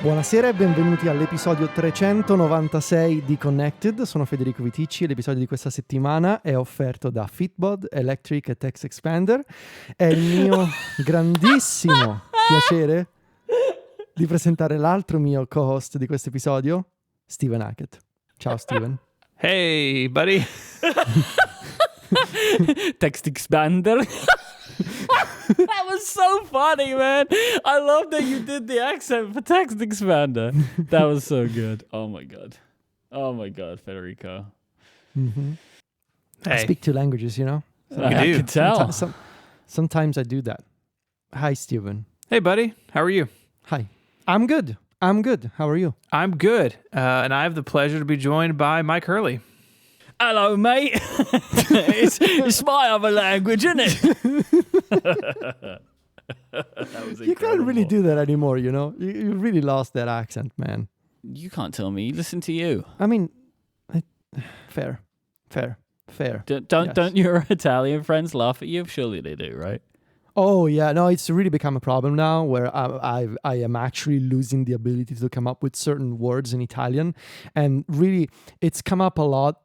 Buonasera e benvenuti all'episodio 396 di Connected. Sono Federico Viticci e l'episodio di questa settimana è offerto da Fitbod, Electric e Text Expander. È il mio grandissimo piacere di presentare l'altro mio co-host di questo episodio, Steven Hackett. Ciao Steven. Hey, buddy. Text Expander. That was so funny, man. I love that you did the accent for Text Expander. That was so good. Oh my god, Federico. Mm-hmm. Hey. I speak two languages, you know? So I can tell. Sometimes I do that. Hi, Steven. Hey, buddy. How are you? Hi. I'm good. How are you? I'm good. And I have the pleasure to be joined by Mike Hurley. Hello, mate. it's my other language, isn't it? That was You can't really do that anymore, you know? You really lost that accent, man. You can't tell me. Listen to you. I mean, fair. Don't your Italian friends laugh at you? Surely they do, right? Oh, yeah. No, it's really become a problem now where I am actually losing the ability to come up with certain words in Italian. And really, it's come up a lot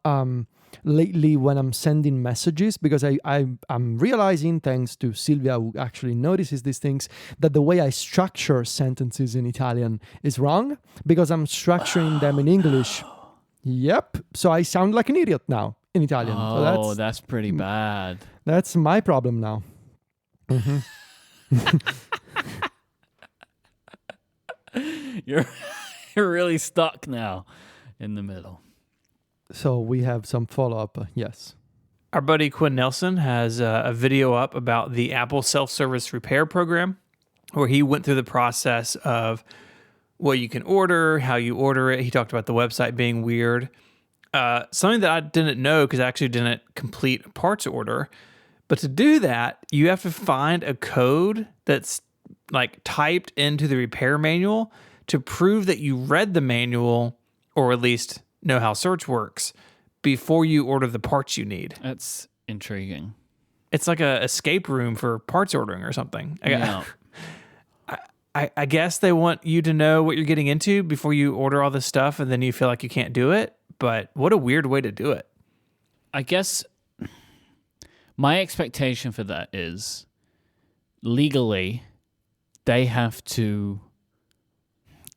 lately when I'm sending messages because I'm realizing, thanks to Silvia, who actually notices these things, that the way I structure sentences in Italian is wrong because I'm structuring them in English. Yep. So I sound like an idiot now in Italian. Oh, So that's pretty bad. That's my problem now. Mm-hmm. You're really stuck now in the middle. So we have some follow-up, yes. Our buddy Quinn Nelson has a video up about the Apple self-service repair program, where he went through the process of what you can order, how you order it. He talked about the website being weird. Something that I didn't know because I actually didn't complete a parts order. But to do that, you have to find a code that's like typed into the repair manual to prove that you read the manual or at least know how search works before you order the parts you need. That's intriguing. It's like a escape room for parts ordering or something. Yeah. I guess they want you to know what you're getting into before you order all this stuff and then you feel like you can't do it. But what a weird way to do it. I guess my expectation for that is legally they have to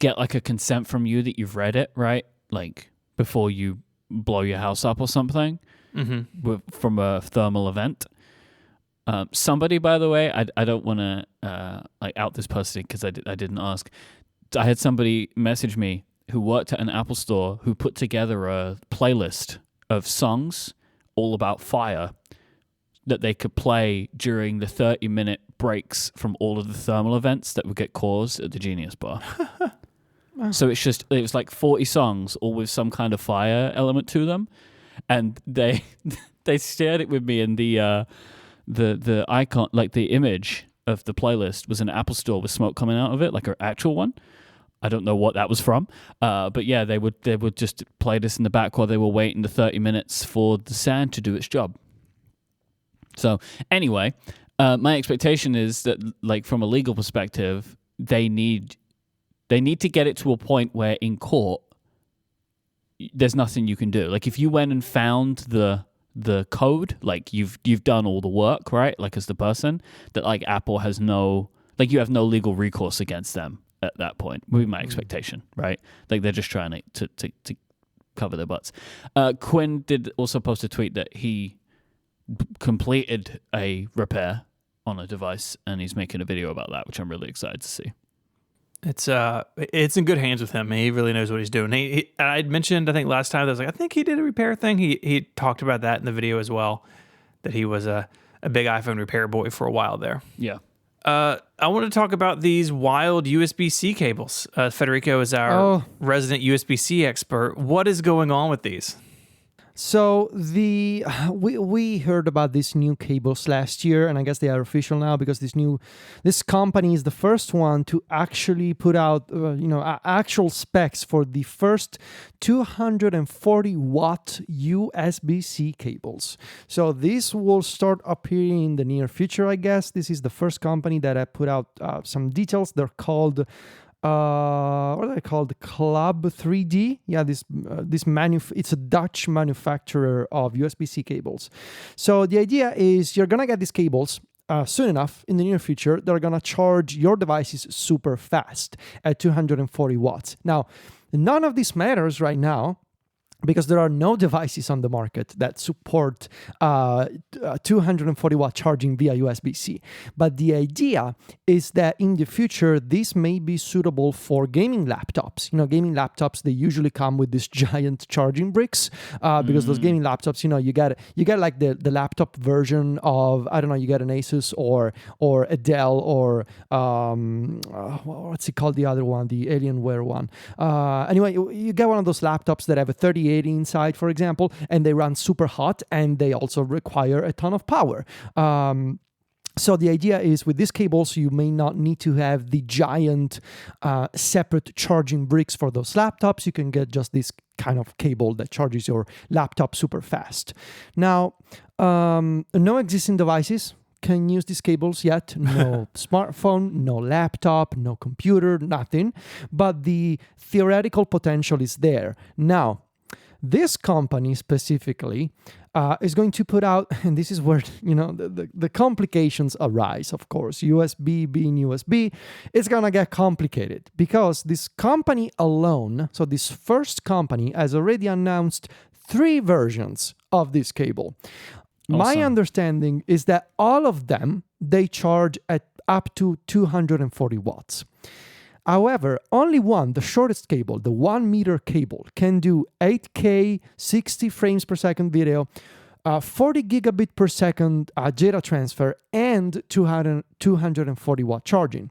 get like a consent from you that you've read it, right? Like before you blow your house up or something from a thermal event. Somebody, by the way, I don't want to like out this person because I didn't ask. I had somebody message me who worked at an Apple store who put together a playlist of songs all about fire that they could play during the 30-minute breaks from all of the thermal events that would get caused at the Genius Bar. So it was like 40 songs, all with some kind of fire element to them. And they shared it with me, and the icon, like the image of the playlist was an Apple store with smoke coming out of it, like an actual one. I don't know what that was from. But yeah, they would just play this in the back while they were waiting the 30 minutes for the sound to do its job. So anyway, my expectation is that, like, from a legal perspective, they need to get it to a point where in court there's nothing you can do. Like if you went and found the code, like you've done all the work, right? Like as the person, that like Apple has no, like you have no legal recourse against them at that point. Would be my expectation, right? Like they're just trying to cover their butts. Quinn did also post a tweet that he completed a repair on a device, and he's making a video about that, which I'm really excited to see. It's in good hands with him. He really knows what he's doing. I'd mentioned, I think last time, I think he did a repair thing. He talked about that in the video as well, that he was a big iPhone repair boy for a while there. Yeah. I want to talk about these wild USB-C cables. Federico is our resident USB-C expert. What is going on with these? So we heard about these new cables last year, and I guess they are official now because this company is the first one to actually put out actual specs for the first 240 watt USB-C cables. So this will start appearing in the near future, I guess. This is the first company that I put out some details. They're called what are they called? Club 3D. Yeah, it's a Dutch manufacturer of USB-C cables. So the idea is you're gonna get these cables soon enough in the near future. They're gonna charge your devices super fast at 240 watts. Now, none of this matters right now, because there are no devices on the market that support 240 watt charging via USB-C. But the idea is that in the future, this may be suitable for gaming laptops. Gaming laptops, they usually come with these giant charging bricks because those gaming laptops, you get like the laptop version of, I don't know, you get an Asus or a Dell or what's it called, the other one, the Alienware one. Anyway, you get one of those laptops that have a 3080 inside, for example, and they run super hot, and they also require a ton of power. So the idea is with these cables, you may not need to have the giant separate charging bricks for those laptops. You can get just this kind of cable that charges your laptop super fast. Now, no existing devices can use these cables yet. No smartphone, no laptop, no computer, nothing. But the theoretical potential is there. Now, this company specifically is going to put out, and this is where the complications arise, of course. USB being USB, it's going to get complicated because this company alone, so this first company, has already announced 3 versions of this cable. Awesome. My understanding is that all of them, they charge at up to 240 watts. However, only one, the shortest cable, the 1 meter cable, can do 8K, 60 frames per second video, 40 gigabit per second data transfer, and 240 watt charging.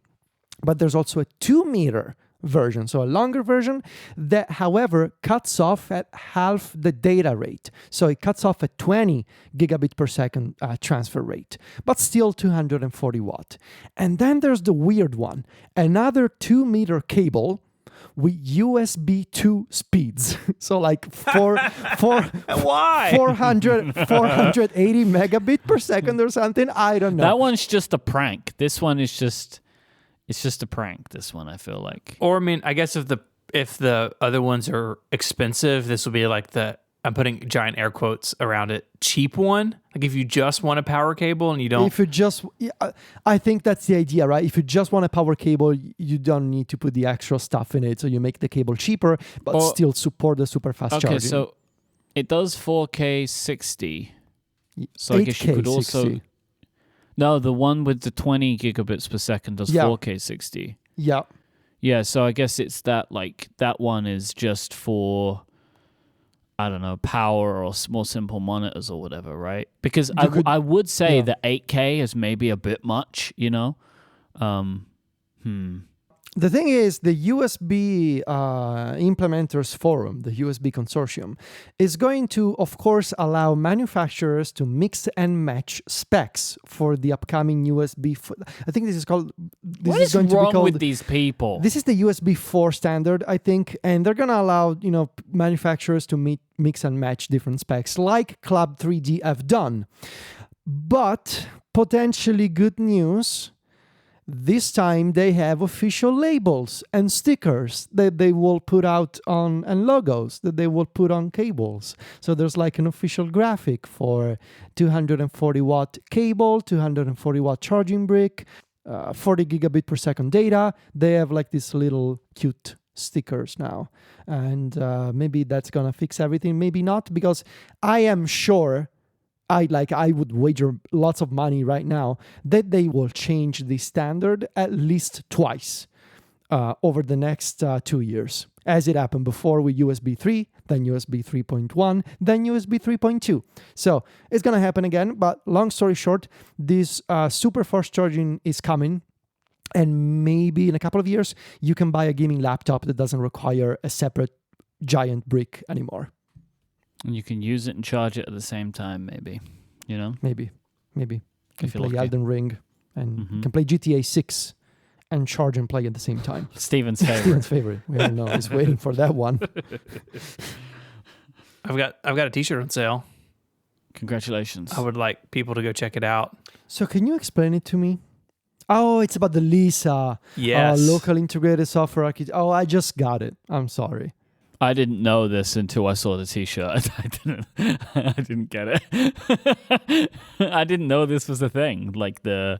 But there's also a 2 meter version, so a longer version that, however, cuts off at half the data rate. So it cuts off at 20 gigabit per second transfer rate, but still 240 watt. And then there's the weird one, another 2 meter cable with USB 2 speeds. So like 480 megabit per second or something. I don't know. That one's just a prank. This one is just... It's just a prank, this one, I feel like. Or, I mean, I guess if the other ones are expensive, this will be like I'm putting giant air quotes around it, cheap one. Like if you just want a power cable and you don't... I think that's the idea, right? If you just want a power cable, you don't need to put the extra stuff in it. So you make the cable cheaper, but still support the super fast charging. Okay, so it does 4K 60. So I guess you could also... 60. No, the one with the 20 gigabits per second does 4K 60. Yeah. Yeah, so I guess it's that one is just for, I don't know, power or more simple monitors or whatever, right? Because I would say that 8K is maybe a bit much, The thing is, the USB Implementers Forum, the USB Consortium, is going to, of course, allow manufacturers to mix and match specs for the upcoming USB. I think this is called... What is wrong with these people? This is the USB 4 standard, I think, and they're going to allow, manufacturers to mix and match different specs, like Club 3D have done. But potentially good news... This time they have official labels and stickers that they will put out on, and logos that they will put on cables. So there's like an official graphic for 240 watt cable, 240 watt charging brick, 40 gigabit per second data. They have like these little cute stickers now. And maybe that's gonna fix everything. Maybe not, because I am sure... I would wager lots of money right now that they will change the standard at least twice over the next 2 years, as it happened before with USB 3, then USB 3.1, then USB 3.2. So it's going to happen again, but long story short, this super fast charging is coming, and maybe in a couple of years, you can buy a gaming laptop that doesn't require a separate giant brick anymore. And you can use it and charge it at the same time, maybe. Maybe. You can play lucky. Elden Ring, and you can play GTA 6 and charge and play at the same time. Steven's favorite. Steven's favorite. We don't know. He's waiting for that one. I've got a t-shirt on sale. Congratulations. I would like people to go check it out. So can you explain it to me? Oh, it's about the Lisa. Yes. Local integrated software architect. Oh, I just got it. I'm sorry. I didn't know this until I saw the T-shirt. I didn't get it. I didn't know this was a thing. Like the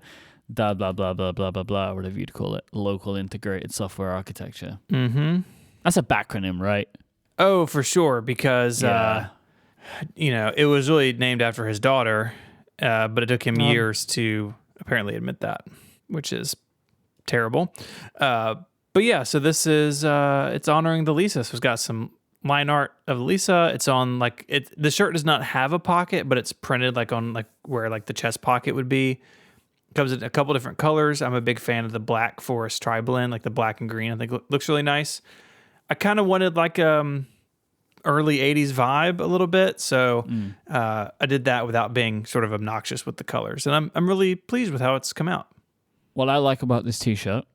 blah blah blah blah blah blah blah, whatever you'd call it, local integrated software architecture. Mm-hmm. That's a backronym, right? Oh, for sure, because Yeah. it was really named after his daughter, but it took him years to apparently admit that, which is terrible. But yeah, so this is it's honoring the Lisa. So it's got some line art of Lisa. It's on the shirt does not have a pocket, but it's printed like on like where like the chest pocket would be. Comes in a couple different colors. I'm a big fan of the Black Forest tri-blend, like the black and green. I think looks really nice. I kind of wanted like early 80s vibe a little bit, so I did that without being sort of obnoxious with the colors. And I'm really pleased with how it's come out. What I like about this T-shirt,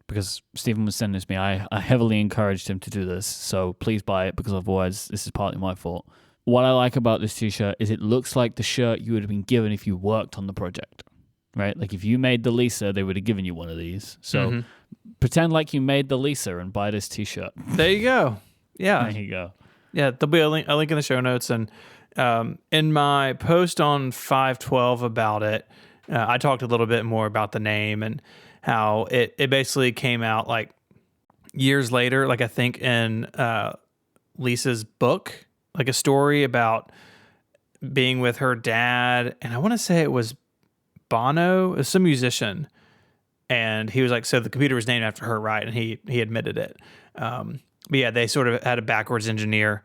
because Stephen was sending this to me, I heavily encouraged him to do this, so please buy it, because otherwise this is partly my fault. What I like about this T-shirt is it looks like the shirt you would have been given if you worked on the project, right? Like if you made the Lisa, they would have given you one of these. So pretend like you made the Lisa and buy this T-shirt. There you go. Yeah. There you go. Yeah, there'll be a link in the show notes. And in my post on 512 about it, I talked a little bit more about the name and how it basically came out like years later, like I think in Lisa's book, like a story about being with her dad. And I want to say it was Bono, some musician. And he was like, so the computer was named after her, right? And he admitted it. But yeah, they sort of had a backwards engineer,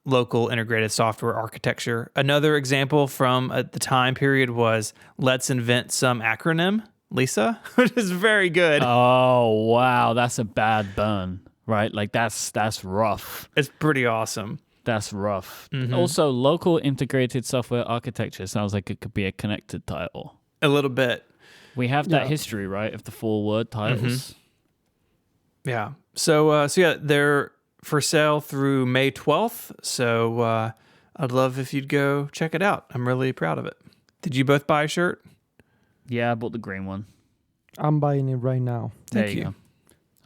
local integrated software architecture. Another example from the time period was let's invent some acronym, Lisa, which is very good. Oh, wow. That's a bad burn, right? Like that's rough. It's pretty awesome. That's rough. Mm-hmm. Also, local integrated software architecture sounds like it could be a connected title. A little bit. We have that history, right, of the 4-word titles. Yeah. So yeah, they're for sale through May 12th. So I'd love if you'd go check it out. I'm really proud of it. Did you both buy a shirt? Yeah, I bought the green one. I'm buying it right now. There Thank you you. go.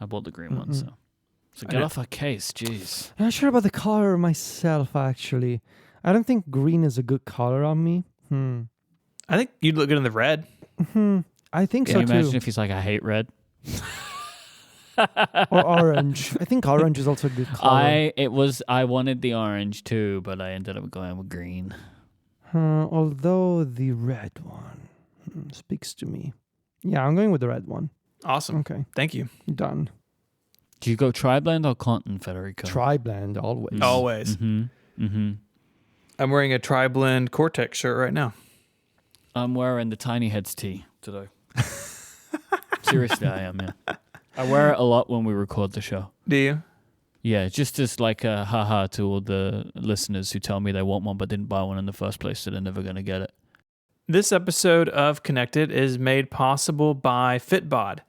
I bought the green one, so get off our case, jeez. I'm not sure about the color myself, actually. I don't think green is a good color on me. I think you'd look good in the red. I think Can so you imagine too. if he's like, I hate red? Or orange. I think orange is also a good color. I wanted the orange too, but I ended up going with green. Although the red one speaks to me. Yeah, I'm going with the red one. Awesome. Okay, Thank you. done. Do you go tri-blend or cotton, Federico? Tri-blend always. Always. Mm-hmm. I'm wearing a tri-blend Cortex shirt right now. I'm wearing the Tiny Heads tee today. Seriously, I am, yeah. I wear it a lot when we record the show. Do you? Yeah, just as like a haha to all the listeners who tell me they want one but didn't buy one in the first place, so they're never going to get it. This episode of Connected is made possible by Fitbod.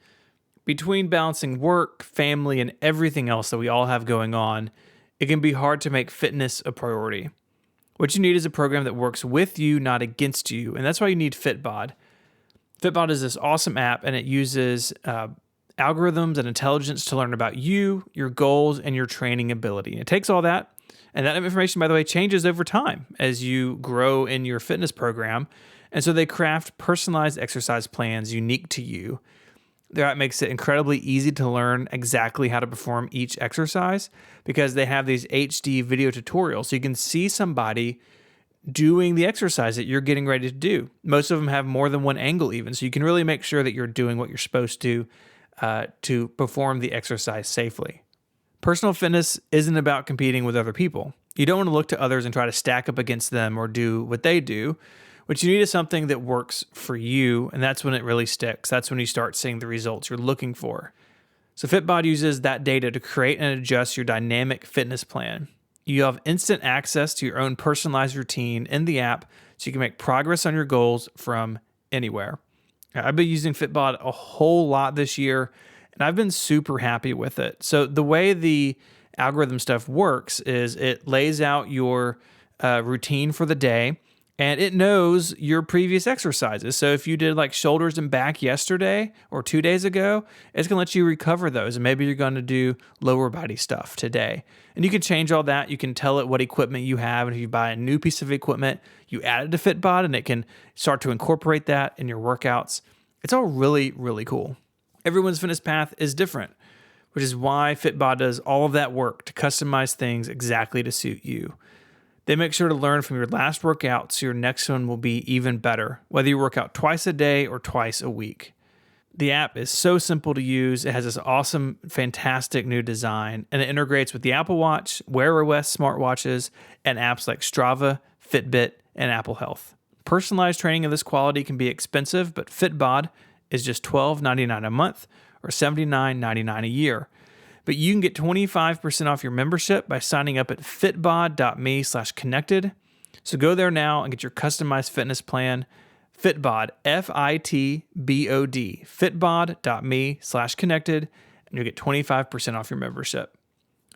Between balancing work, family, and everything else that we all have going on, it can be hard to make fitness a priority. What you need is a program that works with you, not against you, and that's why you need Fitbod. Fitbod is this awesome app, and it uses algorithms and intelligence to learn about you, your goals, and your training ability. And it takes all that, and that information, by the way, changes over time as you grow in your fitness program. And so they craft personalized exercise plans unique to you. That makes it incredibly easy to learn exactly how to perform each exercise because they have these HD video tutorials. So you can see somebody doing the exercise that you're getting ready to do. Most of them have more than one angle even. So you can really make sure that you're doing what you're supposed to perform the exercise safely. Personal fitness isn't about competing with other people. You don't want to look to others and try to stack up against them or do what they do. What you need is something that works for you, and that's when it really sticks. That's when you start seeing the results you're looking for. So Fitbod uses that data to create and adjust your dynamic fitness plan. You have instant access to your own personalized routine in the app so you can make progress on your goals from anywhere. I've been using Fitbod a whole lot this year, and I've been super happy with it. So the way the algorithm stuff works is it lays out your routine for the day, and it knows your previous exercises. So if you did like shoulders and back yesterday or 2 days ago, it's going to let you recover those. And maybe you're going to do lower body stuff today. And you can change all that. You can tell it what equipment you have. And if you buy a new piece of equipment, you add it to Fitbod and it can start to incorporate that in your workouts. It's all really, really cool. Everyone's fitness path is different, which is why Fitbod does all of that work to customize things exactly to suit you. They make sure to learn from your last workout so your next one will be even better, whether you work out twice a day or twice a week. The app is so simple to use. It has this awesome, fantastic new design, and it integrates with the Apple Watch, Wear OS smartwatches, and apps like Strava, Fitbit, and Apple Health. Personalized training of this quality can be expensive, but Fitbod is just $12.99 a month or $79.99 a year. But you can get 25% off your membership by signing up at fitbod.me/connected. So go there now and get your customized fitness plan. Fitbod, Fitbod, fitbod.me/connected, and you'll get 25% off your membership.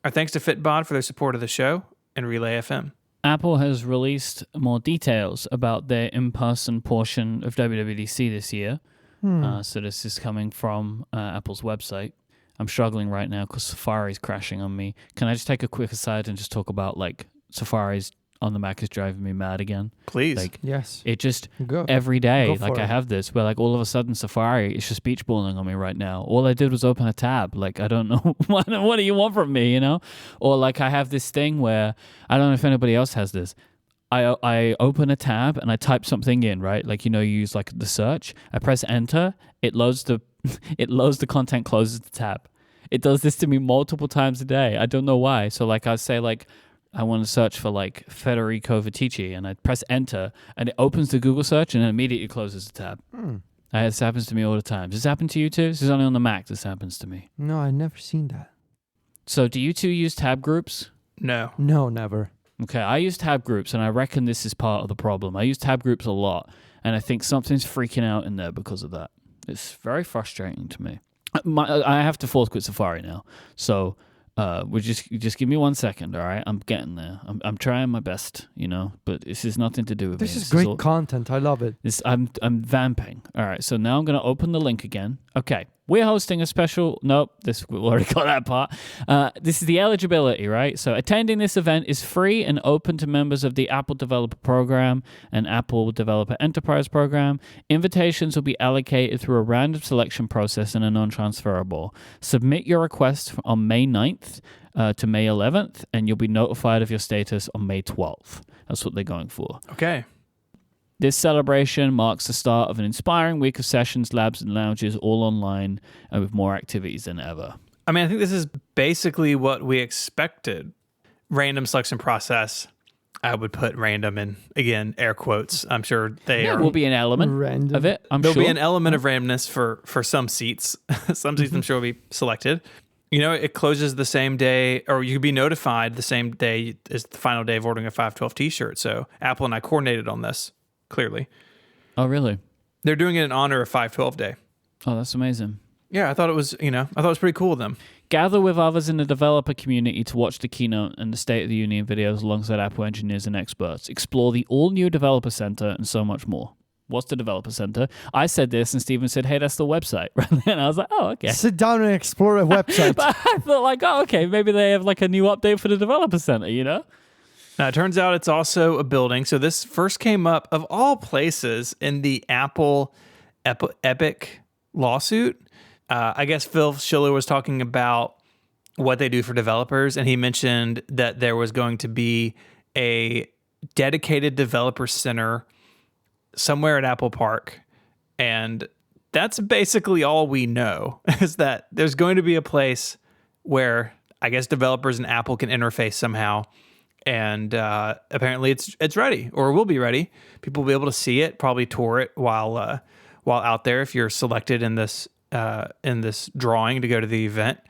Our thanks to Fitbod for their support of the show and Relay FM. Apple has released more details about their in-person portion of WWDC this year. So this is coming from Apple's website. I'm struggling right now because Safari's crashing on me. Can I just take a quick aside and just talk about like Safari's on the Mac is driving me mad again? Please. Like, Yes. it just Go. every day, Go for like I it. have this where like all of a sudden Safari is just beach balling on me right now. All I did was open a tab. Like, I don't know, what do you want from me, you know? Or like I have this thing where, I don't know if anybody else has this. I open a tab and I type something in, right? Like, you know, you use like the search. I press enter. It loads the content, closes the tab. It does this to me multiple times a day. I don't know why. So like I say like, I want to search for like Federico Vitici and I press enter and it opens the Google search and then immediately closes the tab. This happens to me all the time. Does this happen to you too? This is only on the Mac. This happens to me. No, I've never seen that. So do you two use tab groups? No. No, never. Okay, I use tab groups, and I reckon this is part of the problem. I use tab groups a lot, and I think something's freaking out in there because of that. It's very frustrating to me. I have to force quit Safari now, so we just give me 1 second, all right? I'm getting there. I'm trying my best, you know, but this is nothing to do with This me. is great content. I love it. I'm vamping. All right, so now I'm going to open the link again. Okay, we're hosting a special... Nope, we already got that part. This is the eligibility, right? So attending this event is free and open to members of the Apple Developer Program and Apple Developer Enterprise Program. Invitations will be allocated through a random selection process and are non-transferable. Submit your request on May 9th to May 11th, and you'll be notified of your status on May 12th. That's what they're going for. Okay. This celebration marks the start of an inspiring week of sessions, labs, and lounges, all online and with more activities than ever. I mean, I think this is basically what we expected. Random selection process. I would put random in, again, air quotes. I'm sure There will be an element Random. of it, There'll sure. be an element of randomness for some seats. Some seats I'm sure will be selected. You know, it closes the same day, or you could be notified the same day as the final day of ordering a 512 t-shirt. So Apple and I coordinated on this, clearly. Oh, really? They're doing it in honor of 512 day. Oh, that's amazing. Yeah, I thought it was pretty cool of them. Gather with others in the developer community to watch the keynote and the State of the Union videos alongside Apple engineers and experts. Explore the all-new Developer Center and so much more. What's the Developer Center? I said this, and Steven said, hey, that's the website. And I was like, oh, okay. Sit down and explore a website. But I thought like, oh, okay, maybe they have like a new update for the Developer Center, you know? Now, it turns out it's also a building. So this first came up, of all places, in the Apple Epic lawsuit. I guess Phil Schiller was talking about what they do for developers, and he mentioned that there was going to be a dedicated developer center somewhere at Apple Park. And that's basically all we know, is that there's going to be a place where I guess developers and Apple can interface somehow. And apparently it's ready, or will be ready. People will be able to see it, probably tour it while out there if you're selected in this drawing to go to the event.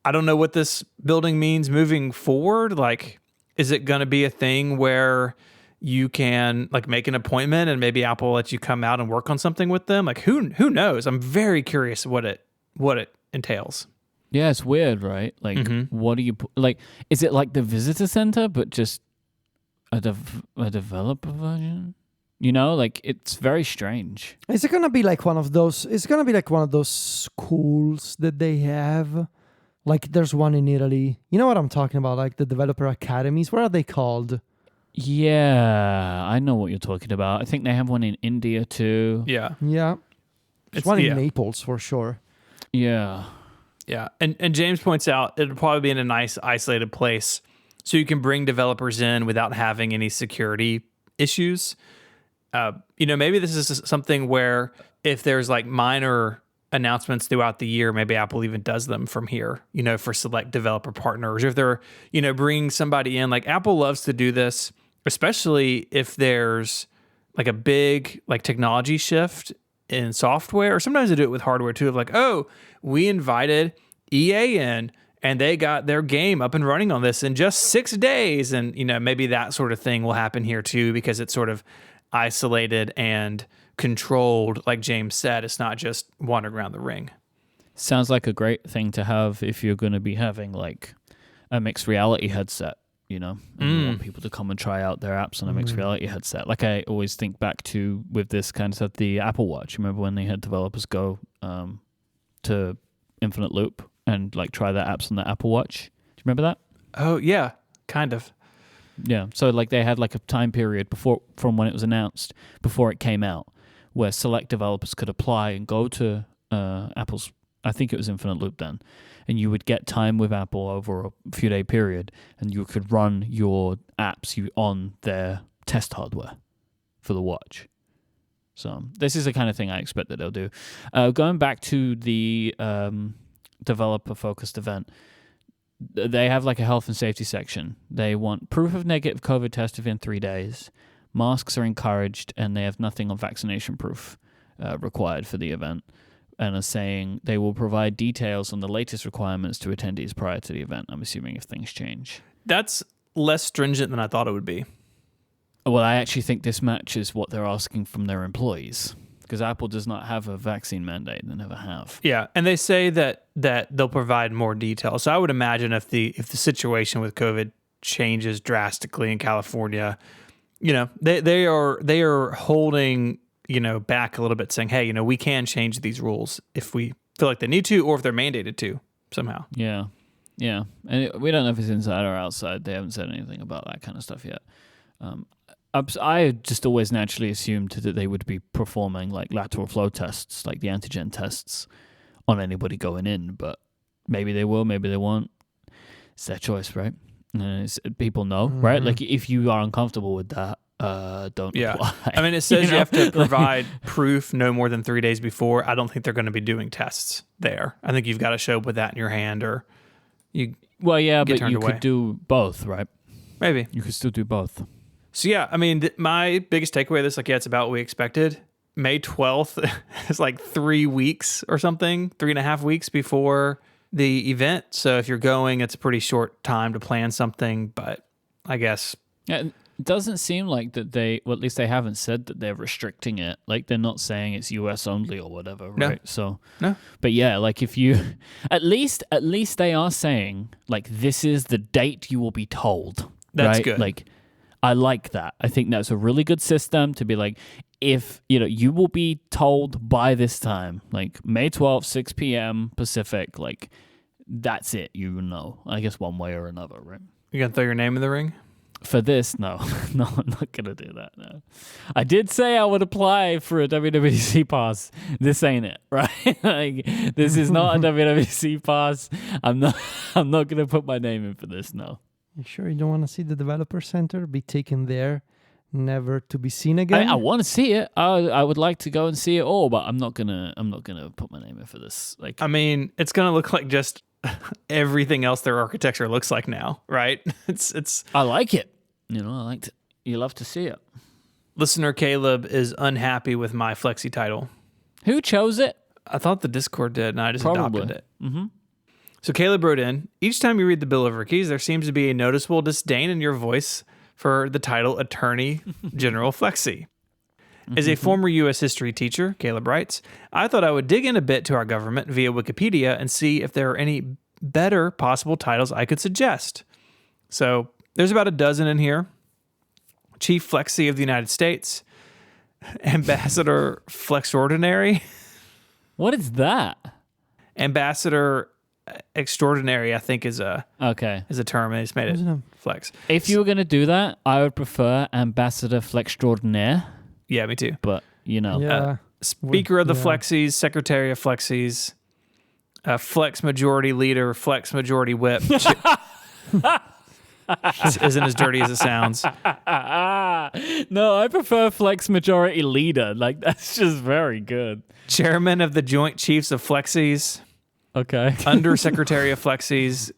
I don't know what this building means moving forward. Like, is it going to be a thing where you can like make an appointment and maybe Apple will let you come out and work on something with them? Like, who knows? I'm very curious what it entails. Yeah, it's weird, right? Like, what do you like? Is it like the visitor center, but just a developer version? You know, like it's very strange. Is it gonna be like one of those? It's gonna be like one of those schools that they have. Like there's one in Italy. You know what I'm talking about? Like the developer academies. What are they called? Yeah, I know what you're talking about. I think they have one in India too. Yeah. Yeah, there's one in Naples for sure. Yeah. Yeah. And James points out it'll probably be in a nice isolated place so you can bring developers in without having any security issues. Maybe this is something where if there's like minor announcements throughout the year, maybe Apple even does them from here, for select developer partners. Or if they're, bringing somebody in, like Apple loves to do this, especially if there's like a big like technology shift in software, or sometimes they do it with hardware too, of like, oh, we invited EA in and they got their game up and running on this in just 6 days. And, maybe that sort of thing will happen here too, because it's sort of isolated and controlled. Like James said, it's not just wandering around the ring. Sounds like a great thing to have if you're going to be having like a mixed reality headset, and you want people to come and try out their apps on a mixed reality headset. Like I always think back to with this kind of stuff, the Apple Watch. Remember when they had developers go to Infinite Loop and like try their apps on the Apple Watch? Do you remember that? Oh yeah, kind of. Yeah. So like they had like a time period from when it was announced before it came out, where select developers could apply and go to Apple's, I think it was Infinite Loop then, and you would get time with Apple over a few day period, and you could run your apps on their test hardware for the watch. So this is the kind of thing I expect that they'll do. Going back to the developer-focused event, they have like a health and safety section. They want proof of negative COVID test within 3 days. Masks are encouraged, and they have nothing on vaccination proof required for the event, and are saying they will provide details on the latest requirements to attendees prior to the event, I'm assuming, if things change. That's less stringent than I thought it would be. Well, I actually think this matches what they're asking from their employees, because Apple does not have a vaccine mandate. They never have. Yeah, and they say that they'll provide more details. So I would imagine if the situation with COVID changes drastically in California, they are holding back a little bit, saying, hey, we can change these rules if we feel like they need to, or if they're mandated to somehow. Yeah, and we don't know if it's inside or outside. They haven't said anything about that kind of stuff yet. I just always naturally assumed that they would be performing like lateral flow tests, like the antigen tests, on anybody going in, but maybe they will, maybe they won't. It's their choice, right? People know, right? Like if you are uncomfortable with that, don't apply. I mean, it says you have to provide proof no more than 3 days before. I don't think they're going to be doing tests there. I think you've got to show up with that in your hand, or you. Well, yeah, but you could do both, right? Maybe you could still do both. So yeah, I mean, my biggest takeaway of this, like, it's about what we expected. May 12th is like 3 weeks or something, 3.5 weeks before the event. So if you're going, it's a pretty short time to plan something, but I guess. Yeah, it doesn't seem like that well, at least they haven't said that they're restricting it. Like they're not saying it's US only or whatever, right? No. So, no. But yeah, like if you, at least they are saying like, this is the date you will be told. That's right? good. Like, I like that. I think that's a really good system to be like, if, you will be told by this time, like May 12th, 6 p.m. Pacific, like that's it, I guess one way or another, right? You gonna throw your name in the ring? For this, no. No, I'm not going to do that, no. I did say I would apply for a WWDC pass. This ain't it, right? Like, this is not a WWDC pass. I'm not going to put my name in for this, no. You sure you don't want to see the developer center be taken there, never to be seen again? I want to see it. I would like to go and see it all, but I'm not gonna put my name in for this. Like, I mean, it's gonna look like just everything else their architecture looks like now, right? It's. I like it. I liked it. You love to see it. Listener Caleb is unhappy with my Flexi title. Who chose it? I thought the Discord did, and I just adopted it. Mm-hmm. So Caleb wrote in, each time you read the Bill of Rights, there seems to be a noticeable disdain in your voice for the title Attorney General Flexi. As a former U.S. history teacher, Caleb writes, I thought I would dig in a bit to our government via Wikipedia and see if there are any better possible titles I could suggest. So there's about a dozen in here. Chief Flexi of the United States, Ambassador Flexordinary. What is that? Ambassador Extraordinary, I think, is a term. They just made it flex. If you were going to do that, I would prefer Ambassador Flextraordinaire. Yeah, me too. But, Yeah. Speaker of the Flexies, Secretary of Flexies, Flex Majority Leader, Flex Majority Whip. Isn't as dirty as it sounds. No, I prefer Flex Majority Leader. Like, that's just very good. Chairman of the Joint Chiefs of Flexies. Okay. Under Secretary of Flexies.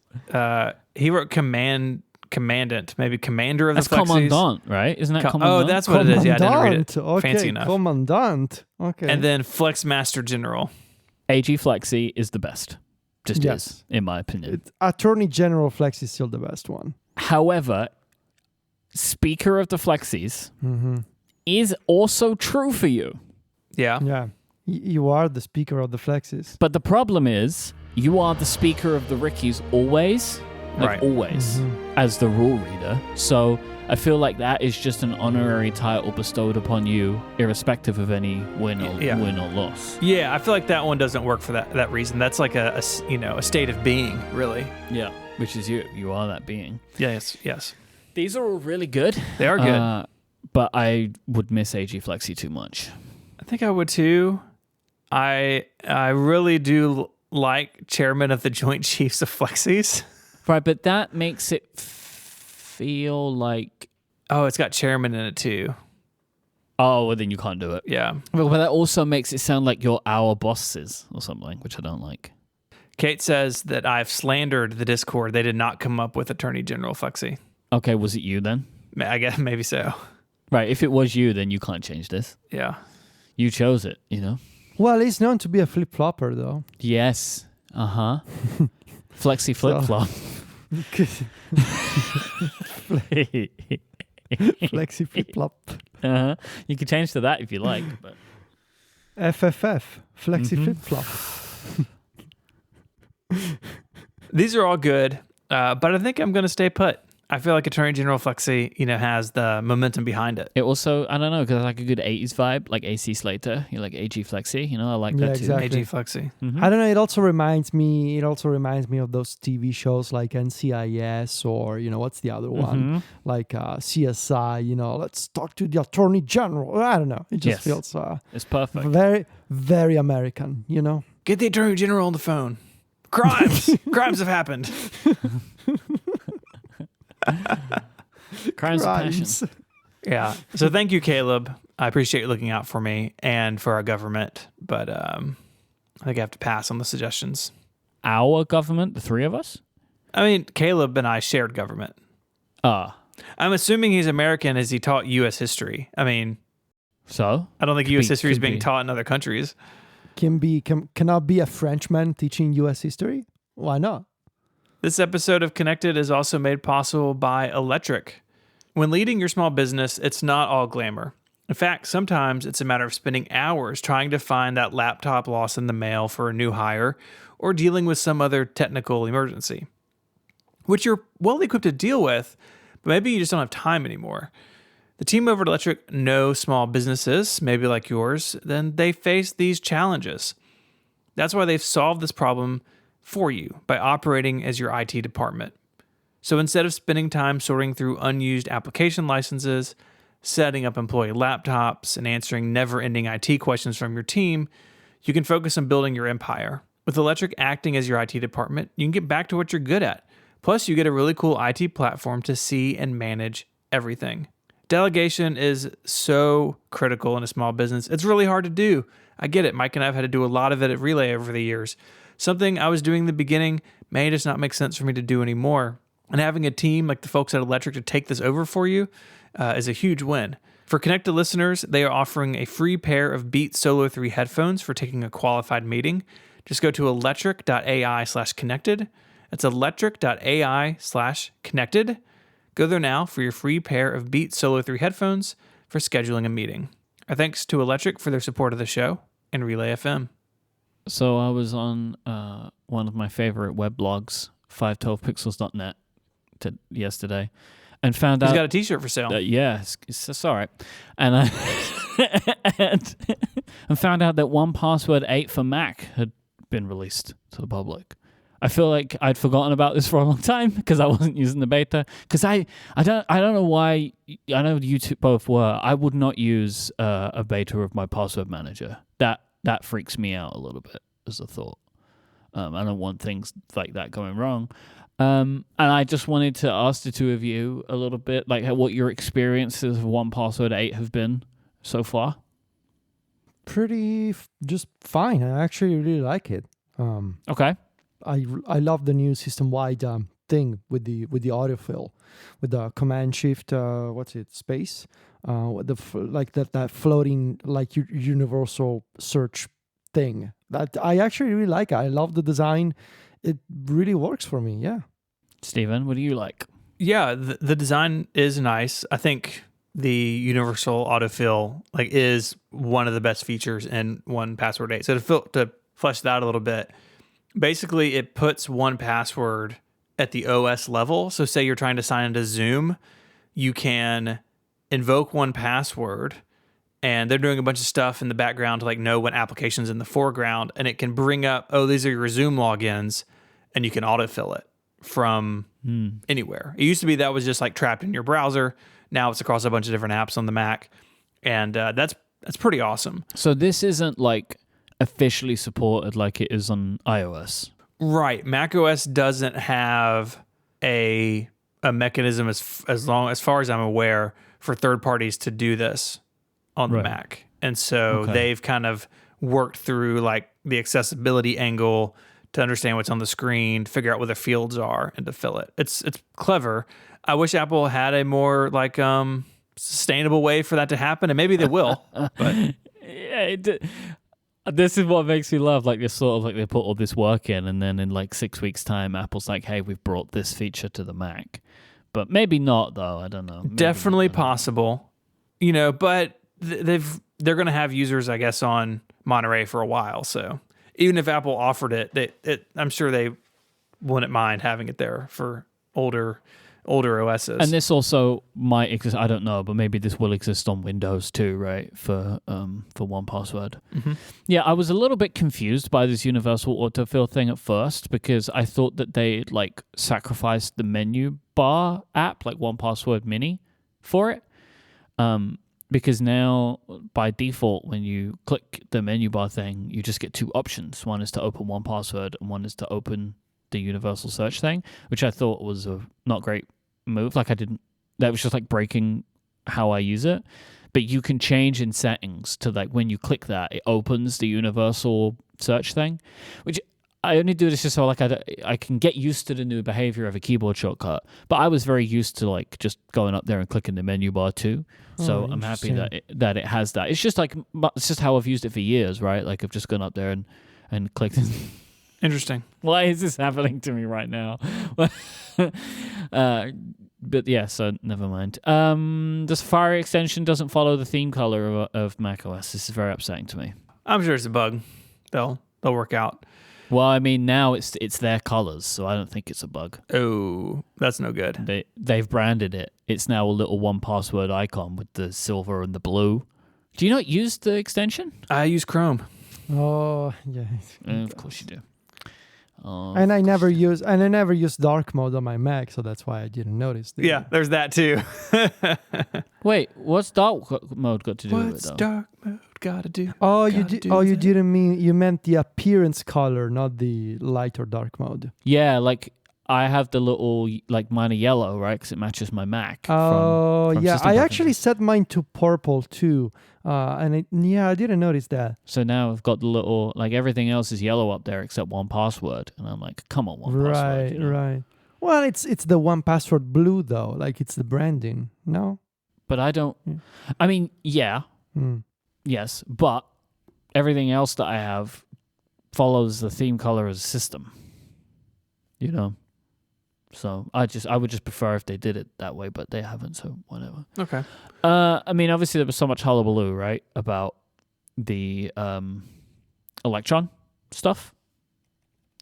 He wrote Commandant, maybe Commander of That's the Flexies. Commandant, right? Isn't that Commandant? Oh, that's what it is. Yeah, I didn't read it Okay, fancy enough. Commandant. Okay. And then Flex Master General. AG Flexi is the best. Just is, in my opinion. Attorney General Flex is still the best one. However, Speaker of the Flexies is also true for you. Yeah. Yeah. You are the Speaker of the Flexes. But the problem is, you are the Speaker of the Rickies always. Right. Always. As the rule reader. So I feel like that is just an honorary title bestowed upon you, irrespective of any win or loss. Yeah, I feel like that one doesn't work for that reason. That's like a state of being, really. Yeah, which is you. You are that being. Yes. These are all really good. They are good. But I would miss AG Flexi too much. I think I would too. I really do like Chairman of the Joint Chiefs of Flexies. Right, but that makes it feel like... Oh, it's got chairman in it too. Oh, well, then you can't do it. Yeah. But that also makes it sound like you're our bosses or something, which I don't like. Kate says that I've slandered the Discord. They did not come up with Attorney General Flexi. Okay, was it you then? I guess maybe so. Right, if it was you, then you can't change this. Yeah. You chose it, Well, he's known to be a flip-flopper, though. Yes. Uh-huh. Flexi flip-flop. Flexi flip-flop. Uh-huh. You can change to that if you like. But FFF. Flexi flip-flop. These are all good, but I think I'm going to stay put. I feel like Attorney General Flexi, has the momentum behind it. it also, I don't know, because like a good 80s vibe, like AC Slater, you like AG Flexi, I like that too. Exactly. AG Flexi. I don't know. It also reminds me of those TV shows like NCIS or what's the other one, like CSI. Let's talk to the Attorney General. I don't know. It just feels it's perfect. very, very American. Get the Attorney General on the phone. Crimes have happened. Crimes of passion. Yeah. So thank you, Caleb. I appreciate you looking out for me and for our government, but I think I have to pass on the suggestions. Our government, the three of us? I mean, Caleb and I shared government. I'm assuming he's American as he taught U.S. history. I mean, so I don't think U.S. history is being taught in other countries. Cannot be a Frenchman teaching U.S. history? Why not? This episode of Connected is also made possible by Electric. When leading your small business, it's not all glamour. In fact, sometimes it's a matter of spending hours trying to find that laptop lost in the mail for a new hire or dealing with some other technical emergency, which you're well equipped to deal with, but maybe you just don't have time anymore. The team over at Electric know small businesses, maybe like yours, then they face these challenges. That's why they've solved this problem for you by operating as your IT department. So instead of spending time sorting through unused application licenses, setting up employee laptops, and answering never-ending IT questions from your team, you can focus on building your empire. With Electric acting as your IT department, you can get back to what you're good at. Plus, you get a really cool IT platform to see and manage everything. Delegation is so critical in a small business. It's really hard to do. I get it. Mike and I have had to do a lot of it at Relay over the years. Something I was doing in the beginning may just not make sense for me to do anymore. And having a team like the folks at Electric to take this over for you is a huge win. For Connected listeners, they are offering a free pair of Beats Solo 3 headphones for taking a qualified meeting. Just go to electric.ai/connected. That's electric.ai/connected. Go there now for your free pair of Beats Solo 3 headphones for scheduling a meeting. Our thanks to Electric for their support of the show and Relay FM. So I was on one of my favorite web blogs, 512pixels.net, yesterday, and found out... He's got a t-shirt for sale. Yeah, it's all right. And and, and found out that 1Password 8 for Mac had been released to the public. I feel like I'd forgotten about this for a long time because I wasn't using the beta. Because I don't know why. I know you two both were. I would not use a beta of my password manager. That freaks me out a little bit as a thought. I don't want things like that going wrong. And I just wanted to ask the two of you a little bit, like what your experiences of 1Password 8 have been so far. Pretty just fine. I actually really like it. Okay. I love the new system-wide thing with the autofill, with the command shift. Space? That floating like universal search thing. That I actually really like. I love the design. It really works for me. Yeah. Steven, what do you like? Yeah, the design is nice. I think the universal autofill is one of the best features in 1Password 8. So to flesh that out a little bit. Basically, it puts 1Password at the OS level. So say you're trying to sign into Zoom, you can invoke 1Password, and they're doing a bunch of stuff in the background to know when application's in the foreground, and it can bring up, these are your Zoom logins, and you can autofill it from anywhere. It used to be that was just trapped in your browser. Now it's across a bunch of different apps on the Mac, and that's pretty awesome. So this isn't officially supported like it is on iOS. Right. macOS doesn't have a mechanism as far as I'm aware for third parties to do this on the Mac. And so they've kind of worked through the accessibility angle to understand what's on the screen, to figure out where the fields are, and to fill it. It's clever. I wish Apple had a more sustainable way for that to happen, and maybe they will. But yeah, this is what makes me laugh. This sort of they put all this work in, and then in 6 weeks' time, Apple's like, "Hey, we've brought this feature to the Mac," but maybe not, though. I don't know. Maybe definitely possible, But they're going to have users, I guess, on Monterey for a while. So even if Apple offered it, I'm sure they wouldn't mind having it there for older OSs. And this also might exist. I don't know, but maybe this will exist on Windows too, right? For 1Password. Mm-hmm. Yeah, I was a little bit confused by this universal autofill thing at first because I thought that they sacrificed the menu bar app, 1Password Mini, for it. Because now by default, when you click the menu bar thing, you just get two options. One is to open 1Password, and one is to open the universal search thing, which I thought was a not great move. That was just breaking how I use it. But you can change in settings to when you click that, it opens the universal search thing, which I only do this just so I can get used to the new behavior of a keyboard shortcut. But I was very used to just going up there and clicking the menu bar too. So I'm happy that it has that. It's just it's just how I've used it for years, right? I've just gone up there and clicked. Interesting. Why is this happening to me right now? But yeah, so never mind. The Safari extension doesn't follow the theme color of macOS. This is very upsetting to me. I'm sure it's a bug. They'll work out. Well, I mean, now it's their colors, so I don't think it's a bug. Oh, that's no good. They've branded it. It's now a little 1Password icon with the silver and the blue. Do you not use the extension? I use Chrome. Oh, yeah. Of course you do. And I never use dark mode on my Mac, so that's why I didn't notice. Yeah, there's that too. Wait, what's dark mode got to do with it? What's dark mode got to do? Oh, you meant the appearance color, not the light or dark mode. Yeah, I have the little mine are yellow, right? Because it matches my Mac. Oh, from yeah. system I preferences. actually set mine to purple too. I didn't notice that. So now I've got the little, everything else is yellow up there except 1Password. And I'm like, come on, 1Password. Right. Well, it's the 1Password blue though. It's the branding. No? But I don't, I mean, yeah. Yes. But everything else that I have follows the theme color as a system. So I would just prefer if they did it that way, but they haven't, so whatever. Okay. I mean, obviously there was so much hullabaloo, right, about the Electron stuff.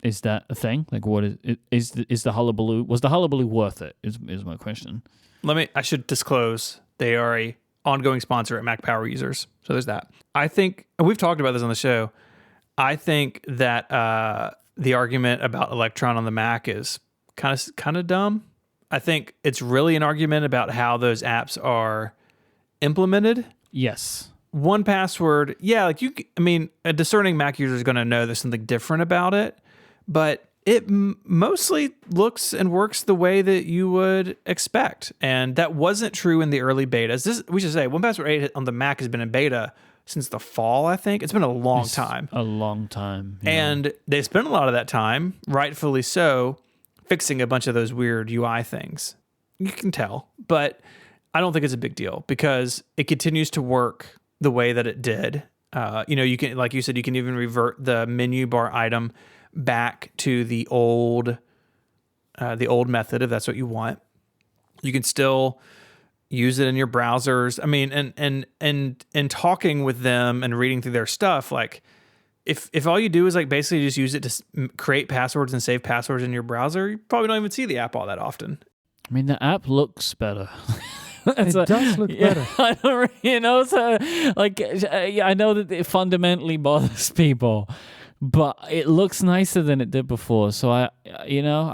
Is that a thing? What is the hullabaloo? Was the hullabaloo worth it? Is my question. I should disclose they are a ongoing sponsor at Mac Power Users. So there's that. I think, and we've talked about this on the show, I think that the argument about Electron on the Mac is kind of dumb. I think it's really an argument about how those apps are implemented. Yes. 1Password, yeah, like a discerning Mac user is going to know there's something different about it, but it mostly looks and works the way that you would expect. And that wasn't true in the early betas. We should say 1Password 8 on the Mac has been in beta since the fall, I think. It's been a long time. A long time. Yeah. And they spent a lot of that time, rightfully so, fixing a bunch of those weird UI things. You can tell, but I don't think it's a big deal because it continues to work the way that it did. You can, like you said, you can even revert the menu bar item back to the old method if that's what you want. You can still use it in your browsers. I mean, and talking with them and reading through their stuff, like if all you do is like basically just use it to create passwords and save passwords in your browser, you probably don't even see the app all that often. I mean, the app looks better. It does look better. I don't, so like, I know that it fundamentally bothers people, but it looks nicer than it did before. So I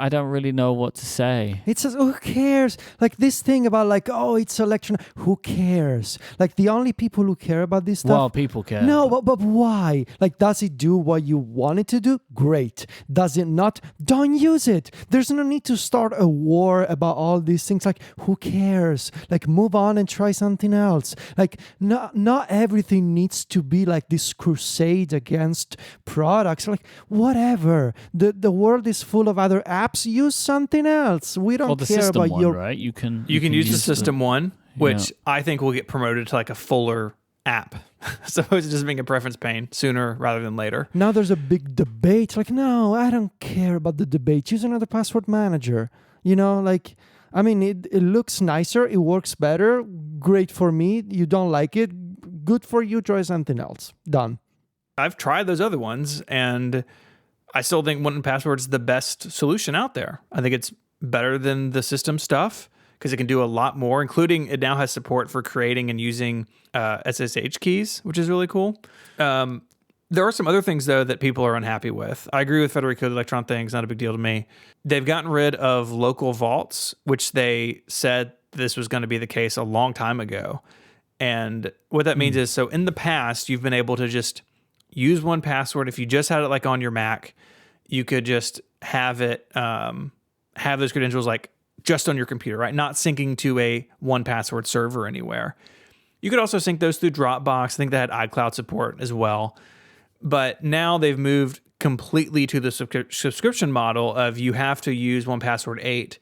don't really know what to say. It says, who cares? Like this thing about like, oh, it's Electron. Who cares? Like the only people who care about this stuff. Well, people care. No, but why? Like, does it do what you want it to do? Great. Does it not? Don't use it. There's no need to start a war about all these things. Like, who cares? Like, move on and try something else. Like, not everything needs to be like this crusade against products. Like, whatever. The world is full of other apps. Use something else. We don't the care system about one, your right. You can use the system one, which I think will get promoted to like a fuller app. So it's just being a preference pane sooner rather than later. Now there's a big debate. Like, no, I don't care about the debate. Use another password manager. Like, I mean, it looks nicer. It works better. Great for me. You don't like it. Good for you. Try something else. Done. I've tried those other ones, and I still think 1Password's the best solution out there. I think it's better than the system stuff because it can do a lot more, including it now has support for creating and using SSH keys, which is really cool. There are some other things, though, that people are unhappy with. I agree with Federico, the Electron thing is not a big deal to me. They've gotten rid of local vaults, which they said this was going to be the case a long time ago. And what that means is, so in the past, you've been able to just use 1Password. If you just had it like on your Mac, you could just have it, have those credentials like just on your computer, right? Not syncing to a 1Password server anywhere. You could also sync those through Dropbox. I think they had iCloud support as well. But now they've moved completely to the subscription model of you have to use 1Password 8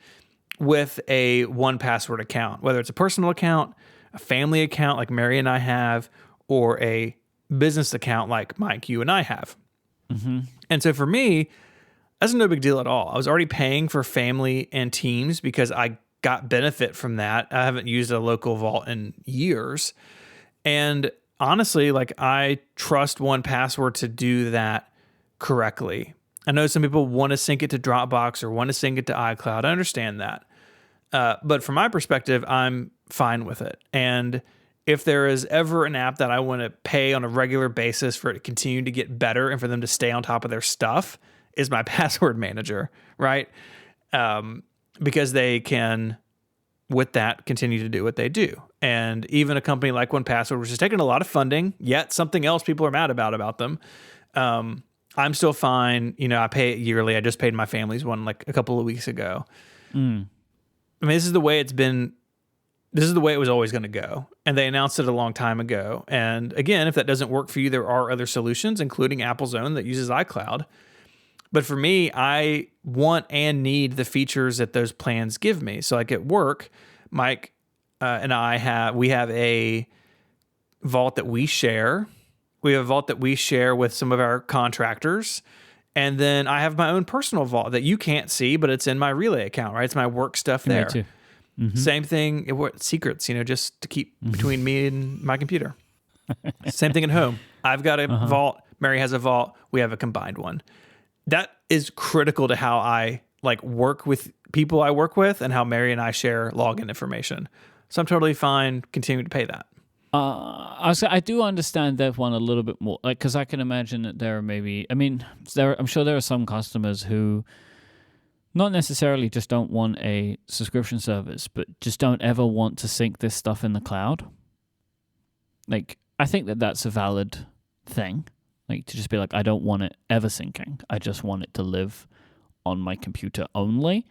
with a 1Password account, whether it's a personal account, a family account like Mary and I have, or a business account like Mike, you and I have. Mm-hmm. And so for me, that's no big deal at all. I was already paying for family and teams because I got benefit from that. I haven't used a local vault in years. And honestly, like I trust 1Password to do that correctly. I know some people want to sync it to Dropbox or want to sync it to iCloud. I understand that. But from my perspective, I'm fine with it. And if there is ever an app that I want to pay on a regular basis for it to continue to get better and for them to stay on top of their stuff, is my password manager, right? Because they can, with that, continue to do what they do. And even a company like 1Password, which is taking a lot of funding, yet something else people are mad about them, I'm still fine. I pay it yearly. I just paid my family's one like a couple of weeks ago. I mean, this is the way it's been. This is the way it was always going to go. And they announced it a long time ago. And again, if that doesn't work for you, there are other solutions, including Apple's own that uses iCloud. But for me, I want and need the features that those plans give me. So like at work, Mike and I have a vault that we share. We have a vault that we share with some of our contractors. And then I have my own personal vault that you can't see, but it's in my Relay account, right? It's my work stuff there. Me too. Mm-hmm. Same thing, secrets, just to keep between me and my computer. Same thing at home. I've got a vault. Mary has a vault. We have a combined one. That is critical to how I like work with people I work with and how Mary and I share login information. So I'm totally fine continuing to pay that. I do understand that one a little bit more, like, because I can imagine that there are maybe, I mean, I'm sure there are some customers who not necessarily just don't want a subscription service, but just don't ever want to sync this stuff in the cloud. Like, I think that that's a valid thing. Like, to just be like, I don't want it ever syncing. I just want it to live on my computer only.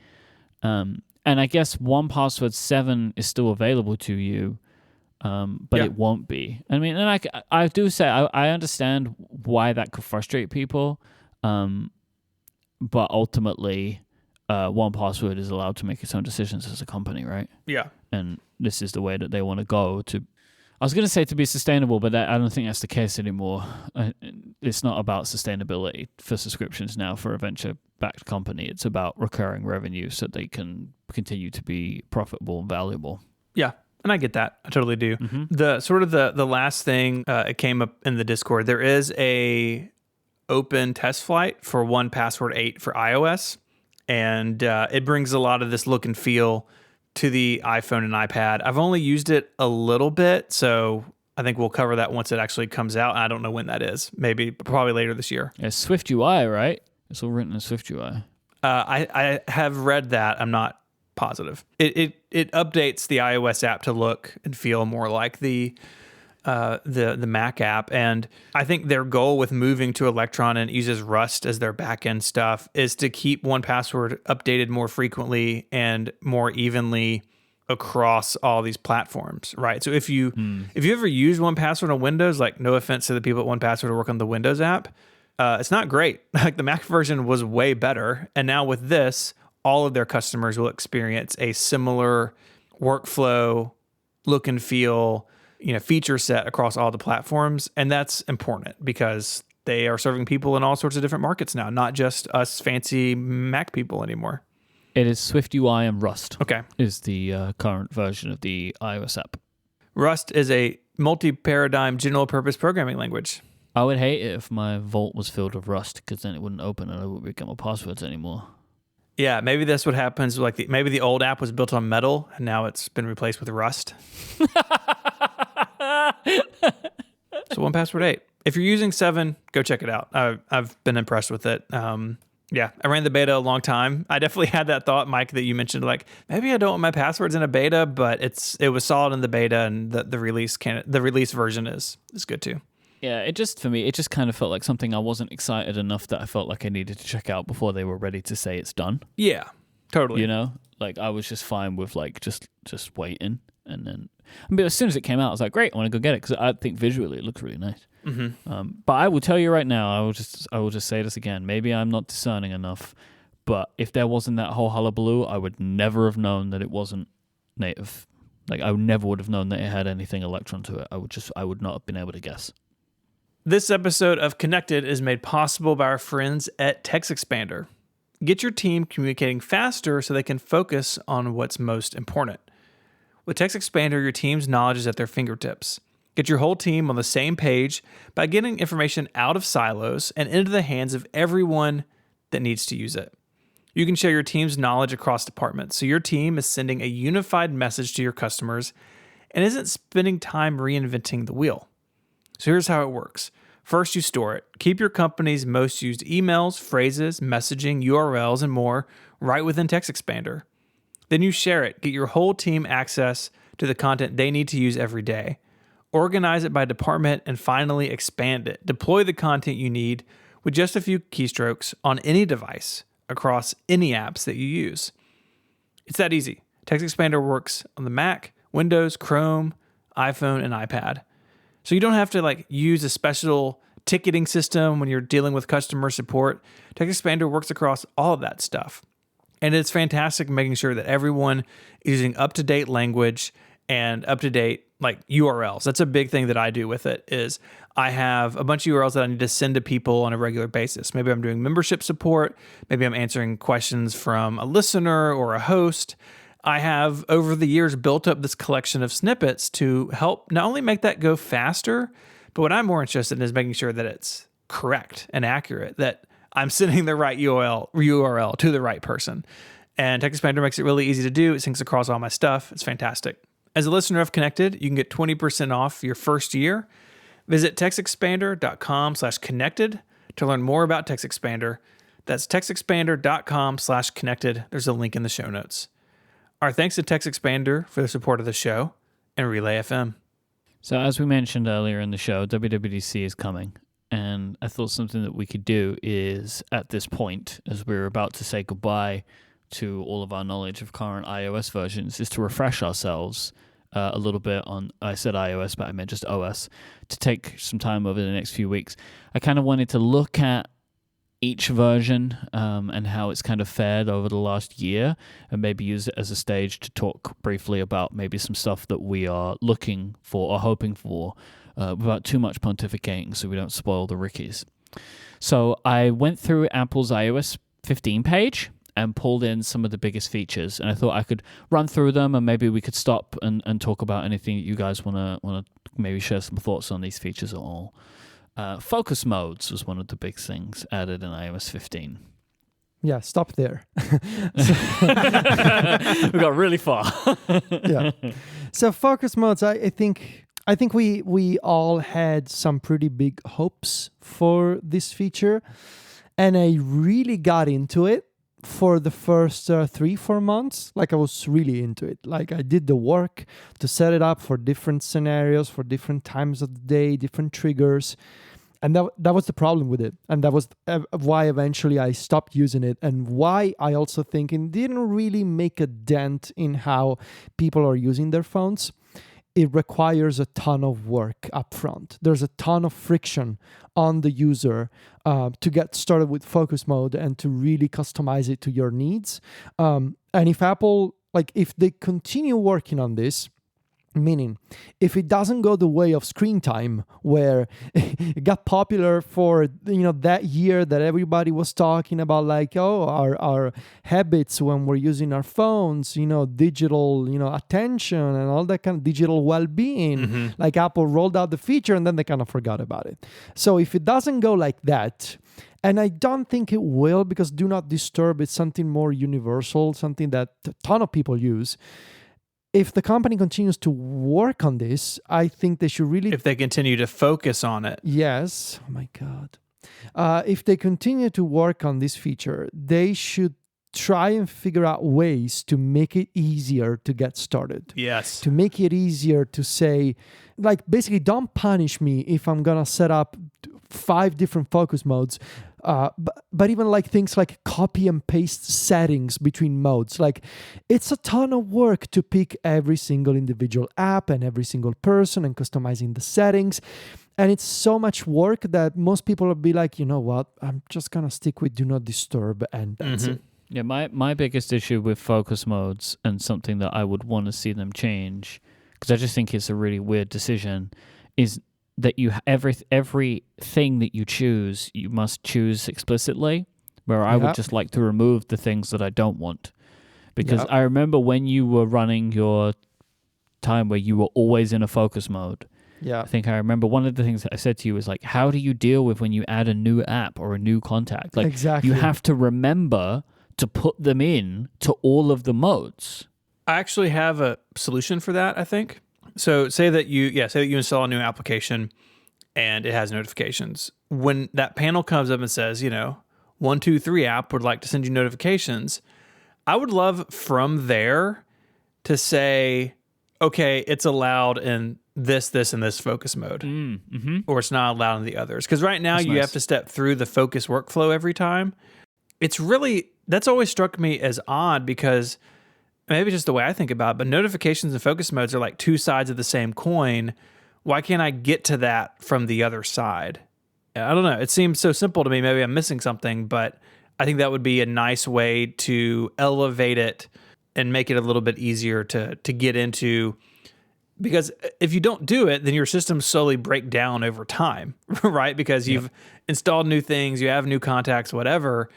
And I guess 1Password 7 is still available to you, but it won't be. I mean, and I do say, I understand why that could frustrate people, but ultimately, 1Password is allowed to make its own decisions as a company, right? Yeah. And this is the way that they want to go to. I was going to say to be sustainable, but I don't think that's the case anymore. It's not about sustainability for subscriptions now for a venture-backed company. It's about recurring revenue so they can continue to be profitable and valuable. Yeah, and I get that. I totally do. Mm-hmm. The last thing, it came up in the Discord. There is a open test flight for 1Password 8 for iOS, and it brings a lot of this look and feel to the iPhone and iPad. I've only used it a little bit, so I think we'll cover that once it actually comes out. I don't know when that is. Probably later this year. Yeah, Swift UI, right? It's all written in Swift UI. I have read that. I'm not positive. It updates the iOS app to look and feel more like the Mac app, and I think their goal with moving to Electron and uses Rust as their backend stuff is to keep 1Password updated more frequently and more evenly across all these platforms, right? So if you ever use 1Password on Windows, like, no offense to the people at 1Password who work on the Windows app, it's not great. Like, the Mac version was way better, and now with this, all of their customers will experience a similar workflow, look and feel, feature set across all the platforms. And that's important because they are serving people in all sorts of different markets now, not just us fancy Mac people anymore. It is Swift UI and Rust. Okay. Is the current version of the iOS app. Rust is a multi-paradigm general purpose programming language. I would hate it if my vault was filled with Rust, because then it wouldn't open and I wouldn't get my passwords anymore. Yeah, maybe that's what happens. Like, maybe the old app was built on metal and now it's been replaced with Rust. So 1Password 8. If you're using 7, go check it out. I've been impressed with it. Yeah, I ran the beta a long time. I definitely had that thought, Mike, that you mentioned, like, maybe I don't want my passwords in a beta, but it was solid in the beta, and the release version is good too. Yeah, for me, it just kind of felt like something I wasn't excited enough that I felt like I needed to check out before they were ready to say it's done. Yeah, totally. Like, I was just fine with, like, just waiting. And then, but as soon as it came out, I was like, great, I want to go get it, because I think visually it looks really nice. Mm-hmm. But I will tell you right now, I will just say this again. Maybe I'm not discerning enough, but if there wasn't that whole hullabaloo, I would never have known that it wasn't native. Like, I never would have known that it had anything Electron to it. I would not have been able to guess. This episode of Connected is made possible by our friends at TextExpander. Get your team communicating faster so they can focus on what's most important. With TextExpander, your team's knowledge is at their fingertips. Get your whole team on the same page by getting information out of silos and into the hands of everyone that needs to use it. You can share your team's knowledge across departments, so your team is sending a unified message to your customers and isn't spending time reinventing the wheel. So here's how it works. First, you store it. Keep your company's most used emails, phrases, messaging, URLs, and more right within TextExpander. Then you share it. Get your whole team access to the content they need to use every day. Organize it by department, and finally expand it. Deploy the content you need with just a few keystrokes on any device across any apps that you use. It's that easy. TextExpander works on the Mac, Windows, Chrome, iPhone, and iPad. So you don't have to use a special ticketing system when you're dealing with customer support. TextExpander works across all of that stuff. And it's fantastic making sure that everyone is using up-to-date language and up-to-date URLs. That's a big thing that I do with it is I have a bunch of URLs that I need to send to people on a regular basis. Maybe I'm doing membership support. Maybe I'm answering questions from a listener or a host. I have, over the years, built up this collection of snippets to help not only make that go faster, but what I'm more interested in is making sure that it's correct and accurate, that I'm sending the right URL to the right person. And TextExpander makes it really easy to do. It syncs across all my stuff. It's fantastic. As a listener of Connected, you can get 20% off your first year. Visit textexpander.com/connected to learn more about TextExpander. That's textexpander.com/connected. There's a link in the show notes. Our thanks to TextExpander for the support of the show and Relay FM. So as we mentioned earlier in the show, WWDC is coming. And I thought something that we could do is, at this point, as we're about to say goodbye to all of our knowledge of current iOS versions, is to refresh ourselves a little bit on, I said iOS, but I meant just OS, to take some time over the next few weeks. I kind of wanted to look at each version and how it's kind of fared over the last year, and maybe use it as a stage to talk briefly about maybe some stuff that we are looking for or hoping for without too much pontificating so we don't spoil the Rickies. So I went through Apple's iOS 15 page and pulled in some of the biggest features, and I thought I could run through them, and maybe we could stop and talk about anything that you guys want to maybe share some thoughts on these features at all. Focus modes was one of the big things added in iOS 15. Yeah, stop there. We got really far. Yeah. So focus modes, I think we all had some pretty big hopes for this feature, and I really got into it for the first 3-4 months. Like, I was really into it. Like, I did the work to set it up for different scenarios, for different times of the day, different triggers. And that was the problem with it. And that was why eventually I stopped using it, and why I also think it didn't really make a dent in how people are using their phones. It requires a ton of work up front. There's a ton of friction on the user to get started with focus mode and to really customize it to your needs. And if Apple, if they continue working on this, meaning if it doesn't go the way of screen time, where it got popular for that year that everybody was talking about, our habits when we're using our phones, digital attention and all that kind of digital well-being, like Apple rolled out the feature and then they kind of forgot about it. So if it doesn't go like that, and I don't think it will, because Do Not Disturb is something more universal, something that a ton of people use. If the company continues to work on this, I think they should really... If they continue to focus on it. Yes. Oh, my God. If they continue to work on this feature, they should try and figure out ways to make it easier to get started. Yes. To make it easier to say, basically, don't punish me if I'm going to set up 5 different focus modes. But even things like copy and paste settings between modes, it's a ton of work to pick every single individual app and every single person and customizing the settings. And it's so much work that most people will be like, you know what, I'm just going to stick with Do Not Disturb, and that's it. Yeah, my biggest issue with focus modes, and something that I would want to see them change, because I just think it's a really weird decision, is that you everything that you choose, you must choose explicitly, where I would just like to remove the things that I don't want. Because I remember when you were running your time where you were always in a focus mode. Yeah. I think I remember one of the things that I said to you was how do you deal with when you add a new app or a new contact? Exactly. You have to remember to put them in to all of the modes. I actually have a solution for that, I think. So say that you install a new application and it has notifications. When that panel comes up and says, 123 app would like to send you notifications, I would love from there to say, okay, it's allowed in this, and this focus mode, or it's not allowed in the others. Because right now you have to step through the focus workflow every time. That's always struck me as odd, because maybe just the way I think about it, but notifications and focus modes are like two sides of the same coin. Why can't I get to that from the other side? I don't know. It seems so simple to me. Maybe I'm missing something, but I think that would be a nice way to elevate it and make it a little bit easier to get into. Because if you don't do it, then your systems slowly break down over time, right? Because you've installed new things, you have new contacts, whatever,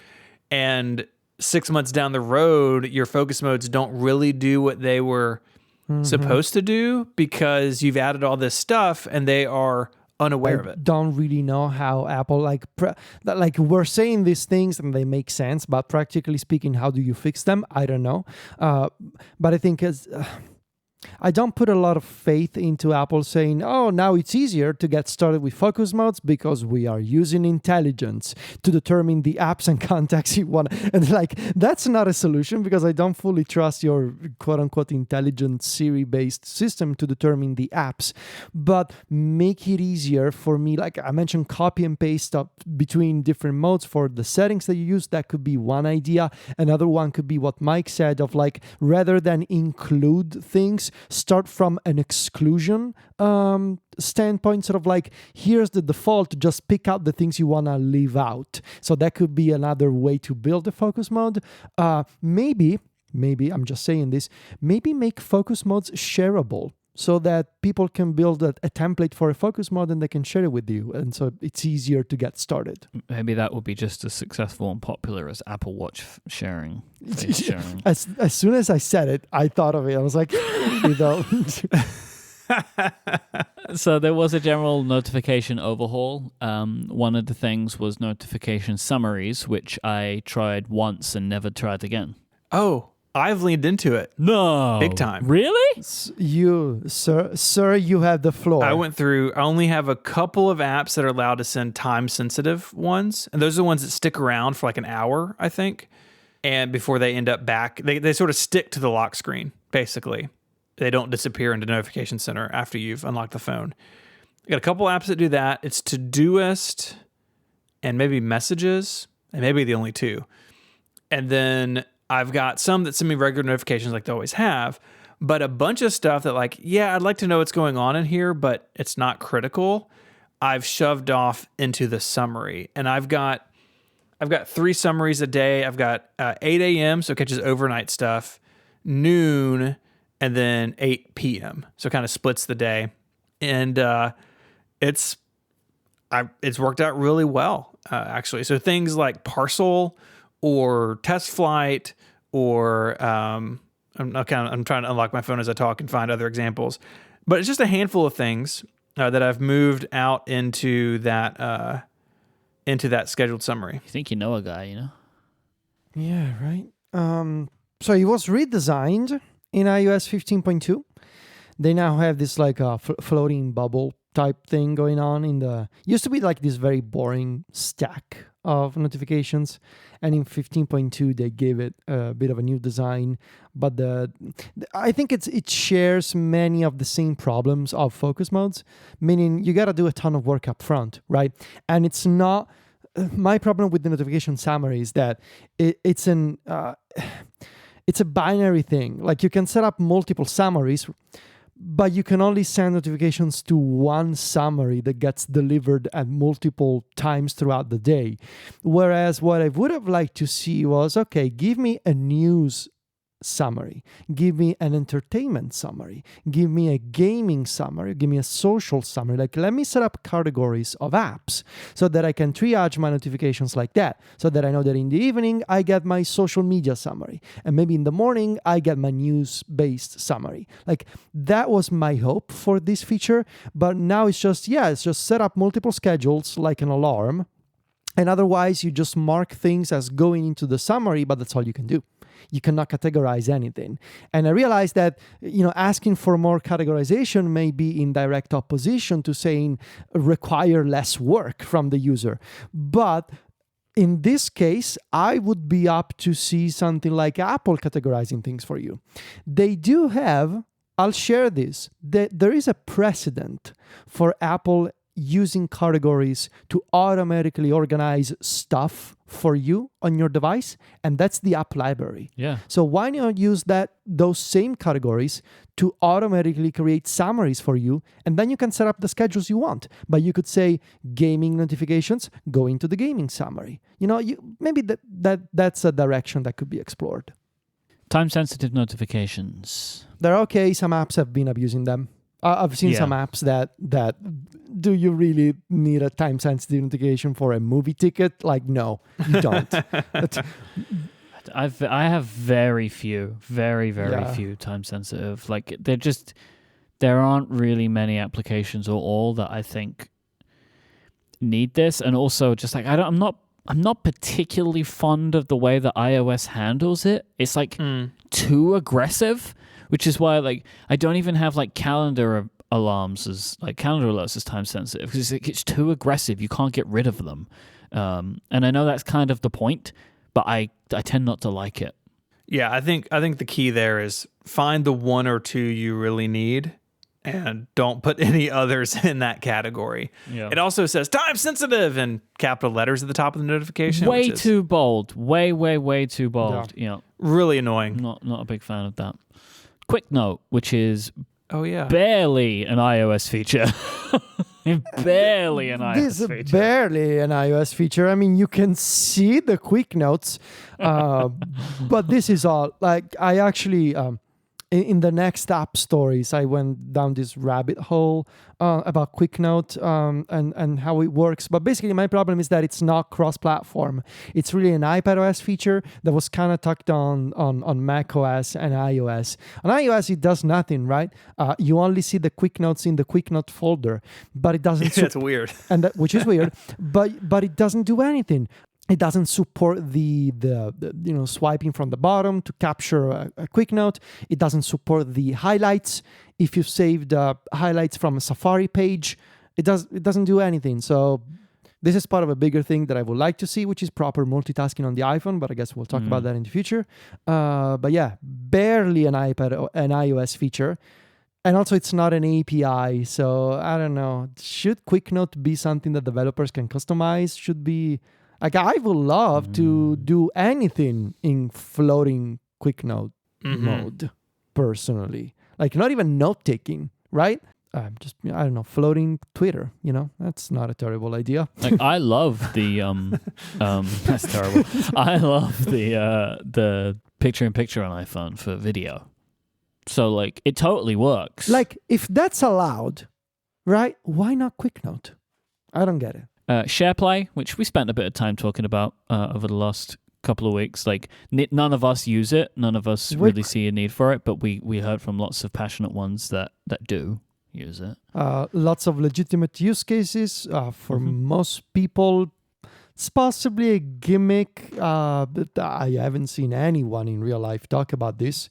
and 6 months down the road, your focus modes don't really do what they were supposed to do, because you've added all this stuff and they are unaware of it. Don't really know how Apple, we're saying these things and they make sense, but practically speaking, how do you fix them? I don't know. But I think I don't put a lot of faith into Apple saying, oh, now it's easier to get started with focus modes because we are using intelligence to determine the apps and contacts you want. And like, that's not a solution because I don't fully trust your quote unquote intelligent Siri based system to determine the apps. But make it easier for me. Like I mentioned, copy and paste up between different modes for the settings that you use. That could be one idea. Another one could be what Mike said of like, rather than include things, start from an exclusion standpoint, sort of like, here's the default, just pick out the things you want to leave out. So that could be another way to build a focus mode. Maybe I'm just saying this, maybe make focus modes shareable so that people can build a template for a focus mode and they can share it with you. And so it's easier to get started. Maybe that would be just as successful and popular as Apple Watch sharing. Sharing. As soon as I said it, I thought of it. I was like, you know. So there was a general notification overhaul. One of the things was notification summaries, which I tried once and never tried again. Oh, I've leaned into it. No. Big time. Really? You, sir, you have the floor. I went through, I only have a couple of apps that are allowed to send time-sensitive ones. And those are the ones that stick around for like an hour, I think. And before they end up back, they sort of stick to the lock screen, basically. They don't disappear into Notification Center after you've unlocked the phone. I got a couple apps that do that. It's Todoist and maybe Messages, and maybe the only two. And then I've got some that send me regular notifications like they always have, but a bunch of stuff that like, yeah, I'd like to know what's going on in here, but it's not critical. I've shoved off into the summary, and I've got 3 summaries a day. I've got 8 a.m., so it catches overnight stuff, noon, and then 8 p.m. So it kind of splits the day. And it's worked out really well, actually. So things like parcel or test flight or I'm trying to unlock my phone as I talk and find other examples. But it's just a handful of things that I've moved out into that scheduled summary. You think you know a guy, you know? Yeah, right. So it was redesigned in iOS 15.2. They now have this like a floating bubble type thing going on used to be like this very boring stack of notifications, and in 15.2 they gave it a bit of a new design, but I think it shares many of the same problems of focus modes, meaning you got to do a ton of work up front, right? And it's not my problem with the notification summary is that it's a binary thing. Like you can set up multiple summaries, but you can only send notifications to one summary that gets delivered at multiple times throughout the day. Whereas what I would have liked to see was, okay, give me a news summary, give me an entertainment summary, give me a gaming summary, give me a social summary. Like, let me set up categories of apps so that I can triage my notifications like that, so that I know that in the evening I get my social media summary, and maybe in the morning I get my news-based summary. Like, that was my hope for this feature, but now it's just set up multiple schedules like an alarm, and otherwise you just mark things as going into the summary, but that's all you can do. You cannot categorize anything. And I realized that, asking for more categorization may be in direct opposition to saying require less work from the user. But in this case, I would be up to see something like Apple categorizing things for you. They do have, I'll share this, there is a precedent for Apple using categories to automatically organize stuff for you on your device, and that's the app library. Yeah. So why not use those same categories to automatically create summaries for you, and then you can set up the schedules you want. But you could say gaming notifications, go into the gaming summary. Maybe that's a direction that could be explored. Time-sensitive notifications. They're okay. Some apps have been abusing them. I've seen some apps that do you really need a time-sensitive notification for a movie ticket? Like, no, you don't. I have very few, very few time-sensitive. Like, there aren't really many applications or all that I think need this. And also, just like I'm not particularly fond of the way that iOS handles it. It's like too aggressive, which is why like I don't even have like calendar alarms as like calendar alerts as time sensitive, because it's too aggressive. You can't get rid of them. And I know that's kind of the point, but I tend not to like it. Yeah, I think the key there is find the one or two you really need and don't put any others in that category. Yeah. It also says time sensitive in capital letters at the top of the notification. Way which is too bold. Way too bold. Yeah. You know, really annoying. not a big fan of that. Quick Note, which is Oh yeah. barely an iOS feature. Barely an This iOS is feature. barely an iOS feature. I mean, you can see the quick notes, but this is all. Like, I actually, in the next app stories, I went down this rabbit hole about quick note and how it works. But basically, my problem is that it's not cross-platform. It's really an iPadOS feature that was kind of tucked on macOS and iOS. On iOS, it does nothing, right? You only see the quick notes in the quick note folder, but it doesn't. That's weird. And which is weird, but it doesn't do anything. It doesn't support the swiping from the bottom to capture a quick note. It doesn't support the highlights. If you've saved highlights from a Safari page, it doesn't do anything. So this is part of a bigger thing that I would like to see, which is proper multitasking on the iPhone. But I guess we'll talk about that in the future. But yeah, barely an iOS feature. And also, it's not an API, so I don't know. Should QuickNote be something that developers can customize? Should be like, I would love to do anything in floating QuickNote mode, personally. Like, not even note taking, right? Just, I don't know, floating Twitter. That's not a terrible idea. Like, I love the that's terrible. I love the picture-in-picture on iPhone for video. So, like, it totally works. Like, if that's allowed, right? Why not QuickNote? I don't get it. SharePlay, which we spent a bit of time talking about over the last couple of weeks. Like, none of us use it. None of us really see a need for it, but we heard from lots of passionate ones that do use it. Lots of legitimate use cases for most people. It's possibly a gimmick. But I haven't seen anyone in real life talk about this.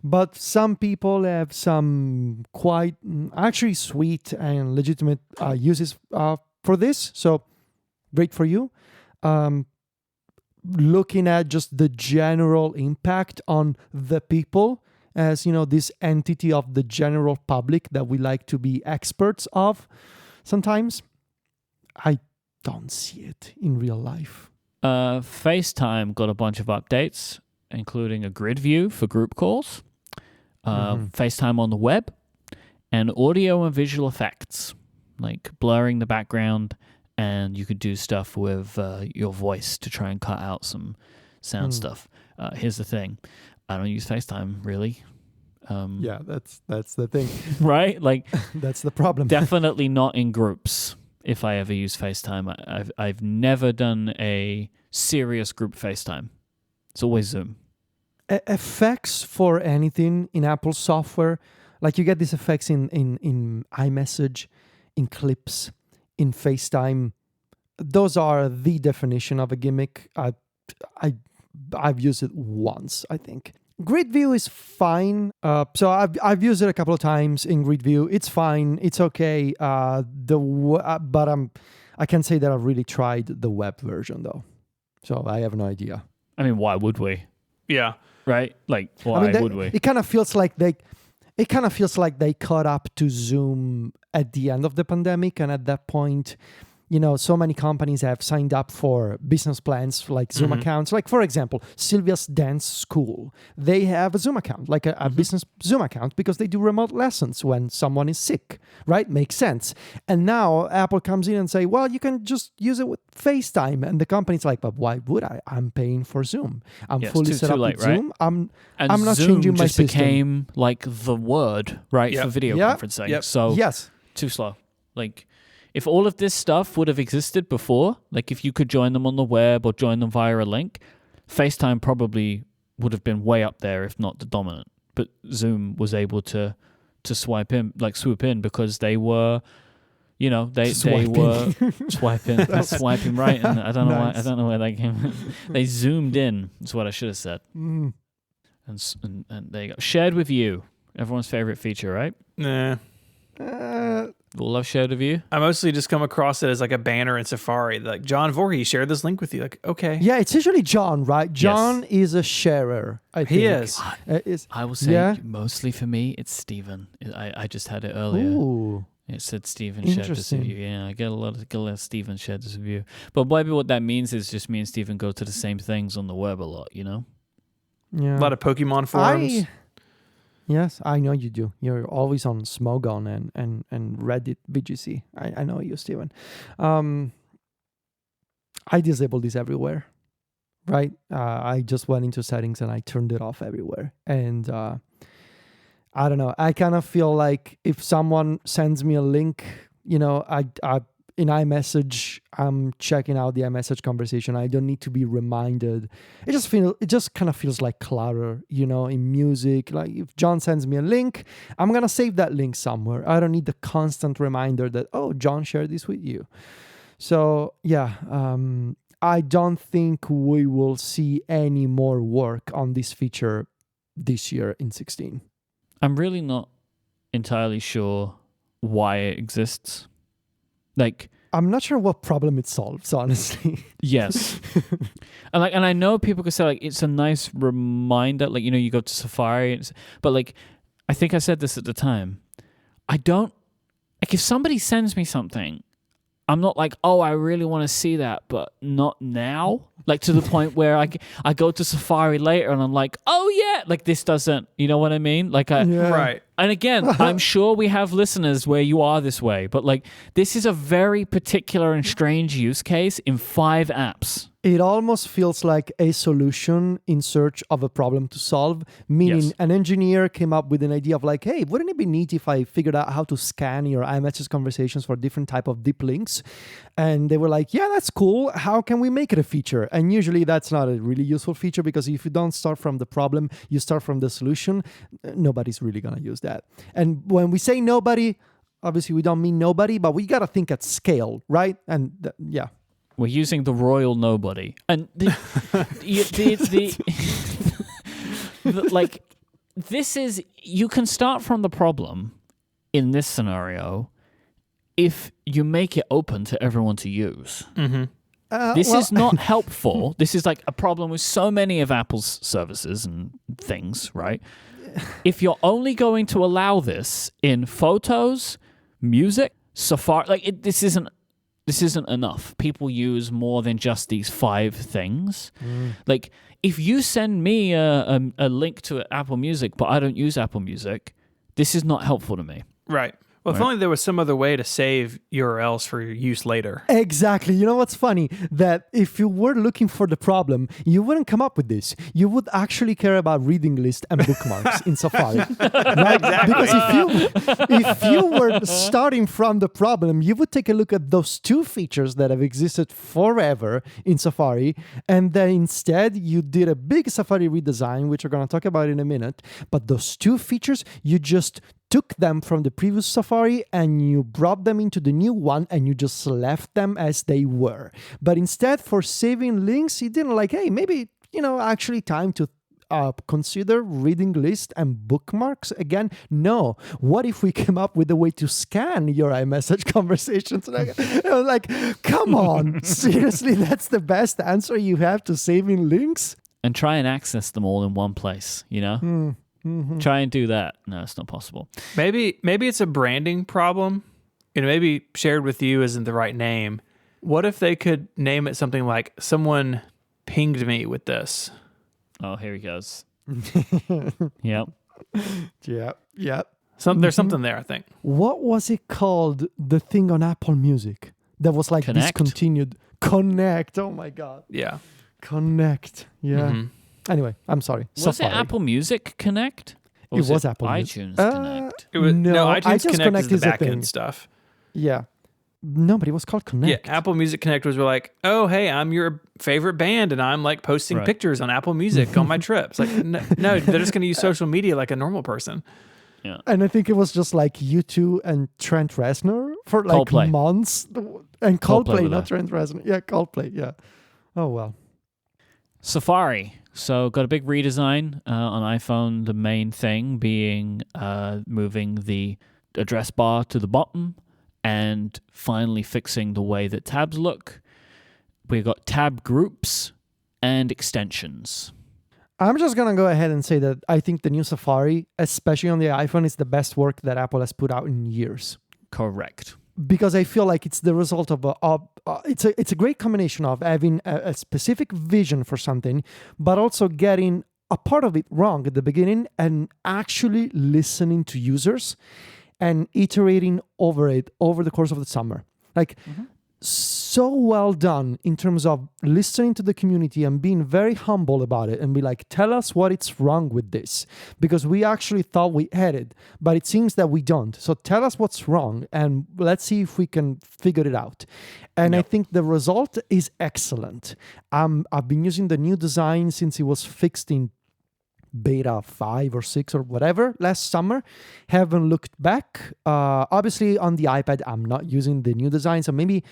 But some people have some quite actually sweet and legitimate uses for this. So great for you. Looking at just the general impact on the people as, this entity of the general public that we like to be experts of sometimes, I don't see it in real life. FaceTime got a bunch of updates, including a grid view for group calls, FaceTime on the web, and audio and visual effects, like blurring the background, and you could do stuff with your voice to try and cut out some sound stuff. Here's the thing. I don't use FaceTime, really. Yeah, that's the thing. Right? Like, that's the problem. Definitely not in groups if I ever use FaceTime. I've never done a serious group FaceTime. It's always Zoom. Effects for anything in Apple software, like you get these effects in iMessage, in Clips, in FaceTime. Those are the definition of a gimmick. I've used it once, I think. Grid view is fine. So I've used it a couple of times in grid view. It's fine. It's okay. But I can't say that I've really tried the web version though. So I have no idea. I mean, why would we? Yeah. Right? Like, why would we? It kind of feels like they caught up to Zoom at the end of the pandemic, and at that point, so many companies have signed up for business plans like Zoom accounts. Like, for example, Sylvia's dance school. They have a Zoom account, like a business Zoom account, because they do remote lessons when someone is sick, right? Makes sense. And now Apple comes in and say, well, you can just use it with FaceTime. And the company's like, but why would I? I'm paying for Zoom. I'm fully set up with Zoom. I'm not Zoom changing my system. became like the word, right, for video conferencing. Yep. So yes, too slow. Like, if all of this stuff would have existed before, like if you could join them on the web or join them via a link, FaceTime probably would have been way up there, if not the dominant. But Zoom was able to swoop in because they were, they were swiping. That's swiping right, and I don't know why. I don't know where that came from. They zoomed in. That's what I should have said. And there you go. Shared with you. Everyone's favorite feature, right? Nah. We'll love shared with you. I mostly just come across it as like a banner in Safari. Like, John Voorhees shared this link with you. Like, okay. Yeah, it's usually John, right? John is a sharer, I think. He is. I will say mostly for me, it's Stephen. I just had it earlier. Ooh. It said Stephen shared this with you. Yeah, I get a lot of Stephen shared this with you. But maybe what that means is just me and Stephen go to the same things on the web a lot, you know? Yeah. A lot of Pokemon forums. Yes, I know you do. You're always on Smogon and Reddit VGC. I know you, Steven. I disable this everywhere, right? I just went into settings and I turned it off everywhere. And I don't know. I kind of feel like if someone sends me a link, you know, I in iMessage, I'm checking out the iMessage conversation. I don't need to be reminded. It just kind of feels like clutter, you know, in music. Like if John sends me a link, I'm going to save that link somewhere. I don't need the constant reminder that, oh, John shared this with you. So yeah, I don't think we will see any more work on this feature this year in 16. I'm really not entirely sure why it exists. Like, I'm not sure what problem it solves, honestly. Yes. and I know people could say like it's a nice reminder, like, you know, you go to Safari, but like I think I said this at the time. I don't like if somebody sends me something, I'm not like, oh, I really want to see that, but not now. Like to the point where I go to Safari later and I'm like, oh yeah, like this doesn't, you know what I mean? Like right. And again, I'm sure we have listeners where you are this way, but like this is a very particular and strange use case in 5 apps. It almost feels like a solution in search of a problem to solve, meaning an engineer came up with an idea of like, hey, wouldn't it be neat if I figured out how to scan your iMessage conversations for different type of deep links? And they were like, yeah, that's cool. How can we make it a feature? And usually that's not a really useful feature because if you don't start from the problem, you start from the solution, nobody's really going to use that. And when we say nobody, obviously we don't mean nobody, but we got to think at scale, right? And yeah. We're using the royal nobody. And like, this is, you can start from the problem in this scenario if you make it open to everyone to use. Mm-hmm. This is not helpful. This is like a problem with so many of Apple's services and things, right? If you're only going to allow this in photos, music, Safari, like this isn't enough. People use more than just these 5 things. Like if you send me a link to Apple Music, but I don't use Apple Music, this is not helpful to me. Right. Well, if only there was some other way to save URLs for use later. Exactly. You know what's funny? That if you were looking for the problem, you wouldn't come up with this. You would actually care about reading list and bookmarks in Safari. Right? Exactly. Because if you were starting from the problem, you would take a look at those 2 features that have existed forever in Safari, and then instead you did a big Safari redesign, which we're going to talk about in a minute. But those 2 features, you just took them from the previous Safari and you brought them into the new one and you just left them as they were. But instead, for saving links, you didn't like, hey, maybe, you know, actually time to consider reading list and bookmarks again. No. What if we came up with a way to scan your iMessage conversations? And I was like, come on, seriously, that's the best answer you have to saving links? And try and access them all in one place, you know? Mm-hmm. Try and do that. No, it's not possible. Maybe it's a branding problem. You know, maybe shared with you isn't the right name. What if they could name it something like someone pinged me with this? Oh, here he goes. Yep. Yep. There's something there, I think. What was it called? The thing on Apple Music that was like Connect? discontinued. Connect. Oh my God. Yeah. Connect. Yeah. Mm-hmm. Anyway, I'm sorry. Was Safari. it Apple Music Connect? Or It was Apple iTunes Music. Connect. It was, No, iTunes iTunes Connect Connect is the is a back thing. end stuff. Yeah. No, but it was called Connect. Yeah, Apple Music Connect was like, oh, hey, I'm your favorite band, and I'm like posting Right. pictures on Apple Music on my trips. Like, no, they're just going to use social media like a normal person. Yeah. And I think it was just like U2 and Trent Reznor for like Coldplay. months. And Coldplay Coldplay, were not Trent Reznor. Yeah, Coldplay. Yeah. Oh, well. Safari. So got a big redesign on iPhone. The main thing being moving the address bar to the bottom and finally fixing the way that tabs look. We've got tab groups and extensions. I'm just going to go ahead and say that I think the new Safari, especially on the iPhone, is the best work that Apple has put out in years. Correct. Because I feel like it's the result of it's a great combination of having a specific vision for something, but also getting a part of it wrong at the beginning and actually listening to users and iterating over it over the course of the summer. Like, so well done in terms of listening to the community and being very humble about it and be like, tell us what is wrong with this, because we actually thought we had it, but it seems that we don't. So tell us what's wrong and let's see if we can figure it out. And I think the result is excellent. I've been using the new design since it was fixed in beta 5 or 6 or whatever last summer. Haven't looked back. Obviously on the iPad I'm not using the new design, so maybe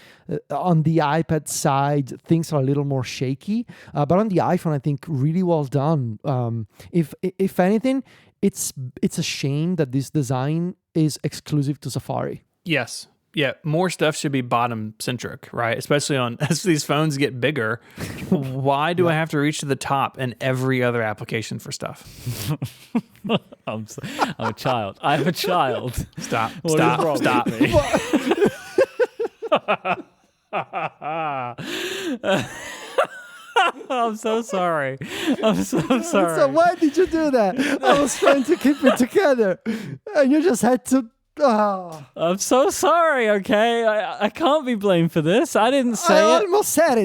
on the iPad side things are a little more shaky, but on the iPhone I think really well done. If anything, it's a shame that this design is exclusive to Safari. Yes. Yeah, more stuff should be bottom centric, right? Especially as these phones get bigger. Why do I have to reach to the top in every other application for stuff? I'm a child. I'm a child. Stop. What Stop. is wrong Stop. with me? I'm so sorry. I'm so sorry. So why did you do that? I was trying to keep it together and you just had to. Oh. I'm so sorry, okay? I can't be blamed for this. I didn't say I it. almost had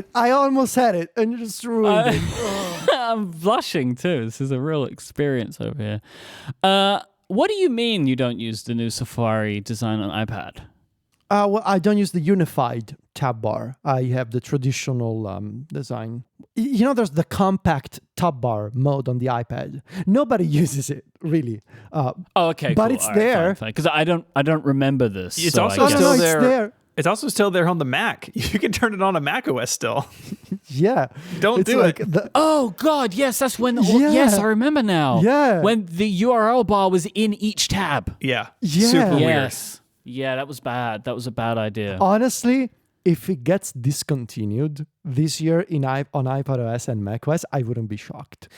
it, and you just ruined it. Oh. I'm blushing too. This is a real experience over here. What do you mean you don't use the new Safari design on iPad? Well, I don't use the unified tab bar. I have the traditional design. You know, there's the compact tab bar mode on the iPad. Nobody uses it, really. Okay, but cool. it's there. Because I don't remember this. It's so also I guess- still it's there. there. It's also still there on the Mac. You can turn it on a Mac OS still. Yeah. Don't It's do like it. Oh God, yes, that's when. Yeah. Yes, I remember now. Yeah. when the URL bar was in each tab. Yeah. Yeah. Super weird. Yes. Yeah, that was bad. That was a bad idea. Honestly, if it gets discontinued this year on iPadOS and macOS, I wouldn't be shocked.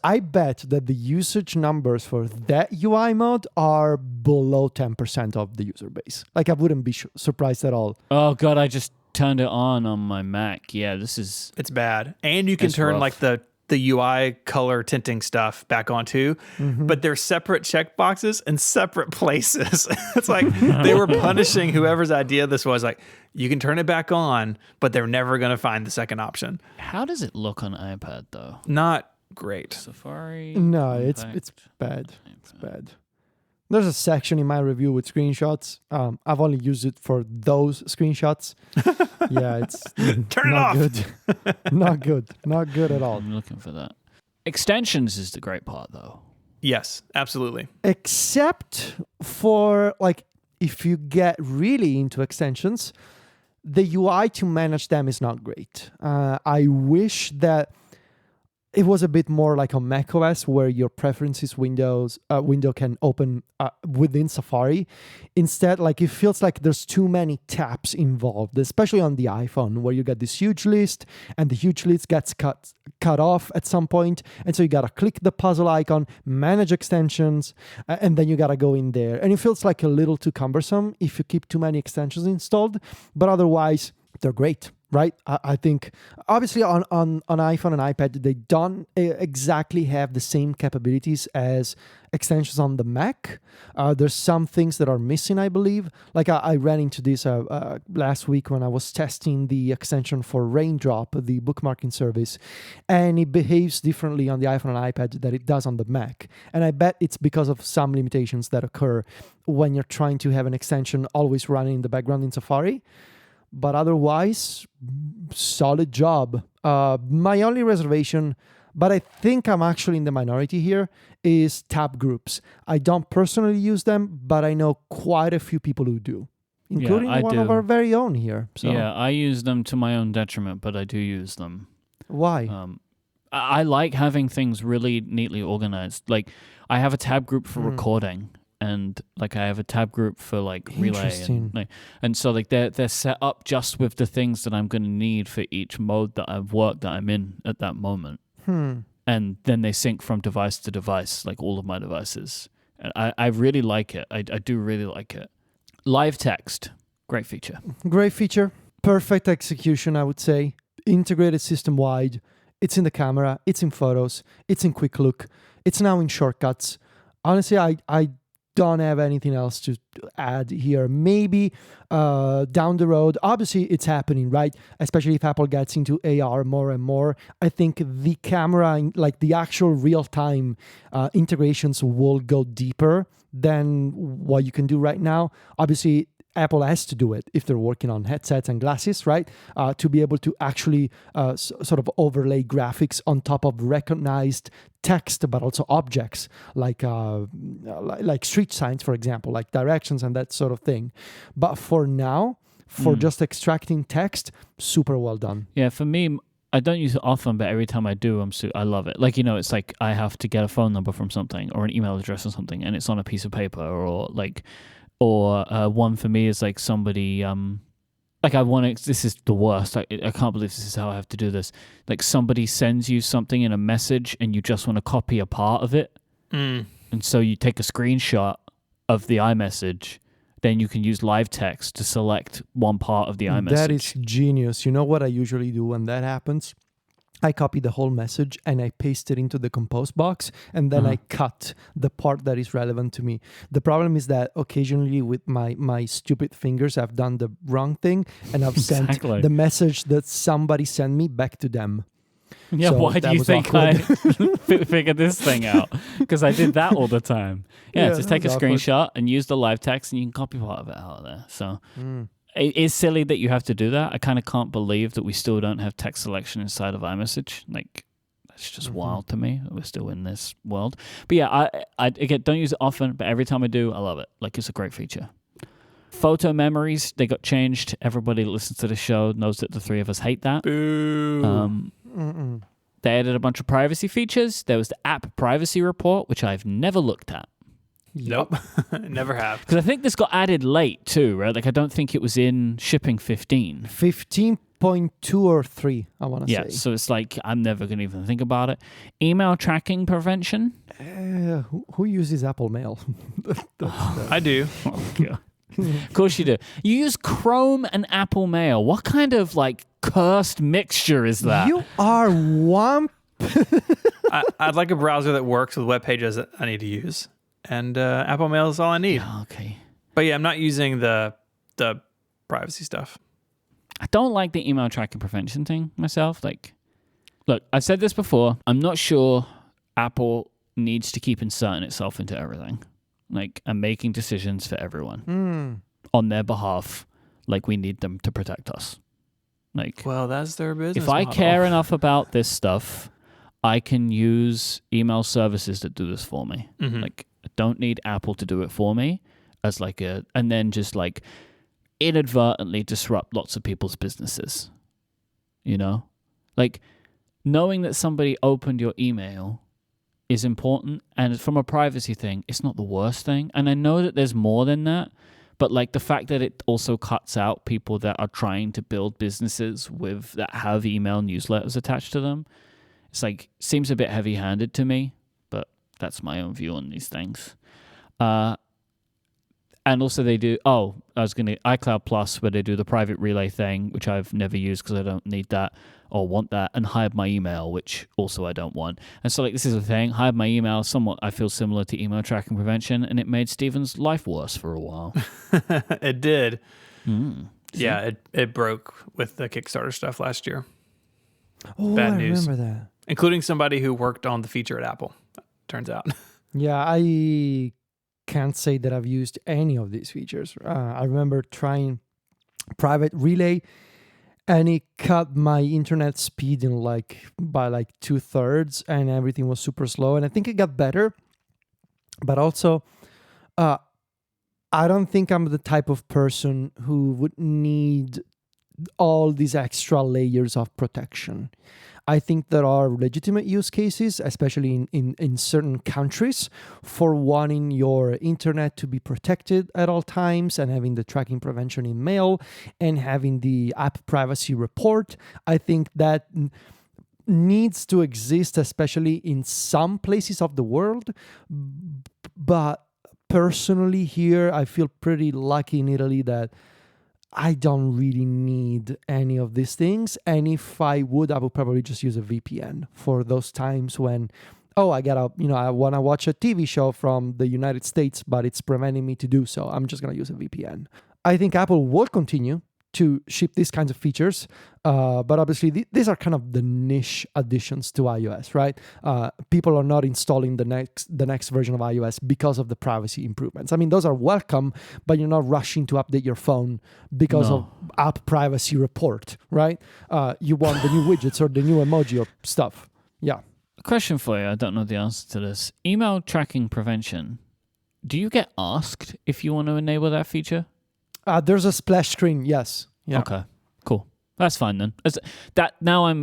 I bet that the usage numbers for that UI mode are below 10% of the user base. Like, I wouldn't be surprised at all. Oh God, I just turned it on my Mac. Yeah, this is. It's bad. And you can It's turn rough. like the UI color tinting stuff back on too, but they're separate checkboxes in separate places. It's like they were punishing whoever's idea this was. Like, you can turn it back on, but they're never going to find the second option. How does it look on iPad though? Not great. Safari. No, it's Impact. bad. It's bad. There's a section in my review with screenshots. I've only used it for those screenshots. Yeah, it's Turn it not off. good. Not good. Not good at all. I'm looking for that. Extensions is the great part though. Yes, absolutely. Except for, like, if you get really into extensions, the UI to manage them is not great. I wish that it was a bit more like on macOS, where your preferences window can open within Safari. Instead, like, it feels like there's too many tabs involved, especially on the iPhone, where you get this huge list and the huge list gets cut off at some point, and so you gotta click the puzzle icon, manage extensions, and then you gotta go in there, and it feels like a little too cumbersome if you keep too many extensions installed. But otherwise, they're great. Right? I think obviously on iPhone and iPad, they don't exactly have the same capabilities as extensions on the Mac. There's some things that are missing, I believe. Like I ran into this last week when I was testing the extension for Raindrop, the bookmarking service, and it behaves differently on the iPhone and iPad than it does on the Mac. And I bet it's because of some limitations that occur when you're trying to have an extension always running in the background in Safari. But otherwise, solid job. My only reservation, but I think I'm actually in the minority here, is tab groups. I don't personally use them, but I know quite a few people who do, including I one do. of our very own here. So Yeah, I use them to my own detriment, but I do use them. why? I like having things really neatly organized. Like I have a tab group for recording, and like I have a tab group for like relay, and so like they're set up just with the things that I'm going to need for each mode that I'm in at that moment. And then they sync from device to device, like all of my devices. And I really like it. I do really like it. Live text, great feature. Great feature. Perfect execution, I would say. Integrated system-wide. It's in the camera. It's in photos. It's in Quick Look. It's now in shortcuts. Honestly, I don't have anything else to add here. Maybe down the road, obviously it's happening, right? Especially if Apple gets into AR more and more. I think the camera, like the actual real-time integrations will go deeper than what you can do right now. Obviously, Apple has to do it if they're working on headsets and glasses, right? To be able to actually sort of overlay graphics on top of recognized text, but also objects like street signs, for example, like directions and that sort of thing. But for now, for just extracting text, super well done. Yeah, for me, I don't use it often, but every time I do, I love it. Like, it's like I have to get a phone number from something or an email address or something, and it's on a piece of paper, or one for me is like somebody, this is the worst. I can't believe this is how I have to do this. Like somebody sends you something in a message and you just want to copy a part of it. And so you take a screenshot of the iMessage, then you can use live text to select one part of the iMessage. That is genius. You know what I usually do when that happens? I copy the whole message and I paste it into the compose box, and then I cut the part that is relevant to me. The problem is that occasionally with my stupid fingers, I've done the wrong thing and I've sent the message that somebody sent me back to them. Yeah, so why do you think I figured this thing out? Because I did that all the time. Yeah, just take a screenshot and use the live text and you can copy part of it out of there. So... It is silly that you have to do that. I kind of can't believe that we still don't have text selection inside of iMessage. Like, that's just wild to me that we're still in this world. But yeah, I again, don't use it often, but every time I do, I love it. Like, it's a great feature. Photo memories, they got changed. Everybody that listens to the show knows that the three of us hate that. Boo. They added a bunch of privacy features. There was the app privacy report, which I've never looked at. Nope, never have. Because I think this got added late too, right? Like I don't think it was in shipping 15. 15.2 or 3, I want to say. Yeah, so it's like I'm never going to even think about it. Email tracking prevention. Who uses Apple Mail? I do. Oh, God. Of course you do. You use Chrome and Apple Mail. What kind of like cursed mixture is that? You are one. I'd like a browser that works with web pages that I need to use. And Apple Mail is all I need. Okay. But yeah, I'm not using the privacy stuff. I don't like the email tracking prevention thing myself. Like, look, I've said this before. I'm not sure Apple needs to keep inserting itself into everything. Like, and making decisions for everyone on their behalf. Like, we need them to protect us. Like, well, that's their business If I model. care enough about this stuff, I can use email services that do this for me. Like, I don't need Apple to do it for me as like and then just like inadvertently disrupt lots of people's businesses. You know? Like knowing that somebody opened your email is important, and from a privacy thing, it's not the worst thing. And I know that there's more than that, but like the fact that it also cuts out people that are trying to build businesses that have email newsletters attached to them, it's like seems a bit heavy-handed to me. That's my own view on these things. And also they do, iCloud Plus, where they do the private relay thing, which I've never used because I don't need that or want that, and Hide My Email, which also I don't want. And so like this is the thing, Hide My Email, somewhat I feel similar to email tracking prevention, and it made Steven's life worse for a while. It did. Yeah, it broke with the Kickstarter stuff last year. Oh, Bad I news. remember that. Including somebody who worked on the feature at Apple. Turns out. Yeah, I can't say that I've used any of these features. I remember trying private relay, and it cut my internet speed by 2/3, and everything was super slow. And I think it got better, but also, I don't think I'm the type of person who would need all these extra layers of protection. I think there are legitimate use cases, especially in certain countries, for wanting your internet to be protected at all times and having the tracking prevention in mail and having the app privacy report. I think that needs to exist, especially in some places of the world. But personally here, I feel pretty lucky in Italy that I don't really need any of these things. And if I would probably just use a VPN for those times when, I want to watch a TV show from the United States, but it's preventing me to do so. I'm just going to use a VPN. I think Apple will continue to ship these kinds of features, but obviously these are kind of the niche additions to iOS, right? People are not installing the next version of iOS because of the privacy improvements. I mean, those are welcome, but you're not rushing to update your phone because of app privacy report, right? You want the new widgets or the new emoji or stuff. Yeah. Question for you. I don't know the answer to this. Email tracking prevention. Do you get asked if you want to enable that feature? There's a splash screen, yes. Yeah. Okay, cool. That's fine then.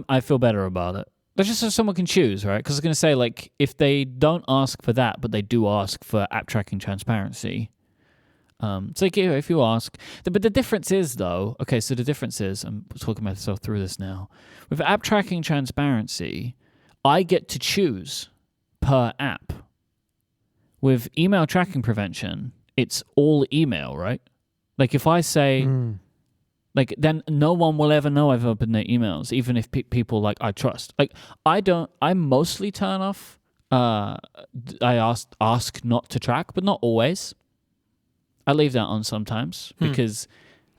I feel better about it. That's just so someone can choose, right? Because I was going to say, like, if they don't ask for that, but they do ask for app tracking transparency, it's like if you ask. But the difference is, though, okay, so the difference is, I'm talking myself through this now. With app tracking transparency, I get to choose per app. With email tracking prevention, it's all email, right? Like if I say, like then no one will ever know I've opened their emails, even if people like I trust. Like I mostly turn off. I ask not to track, but not always. I leave that on sometimes because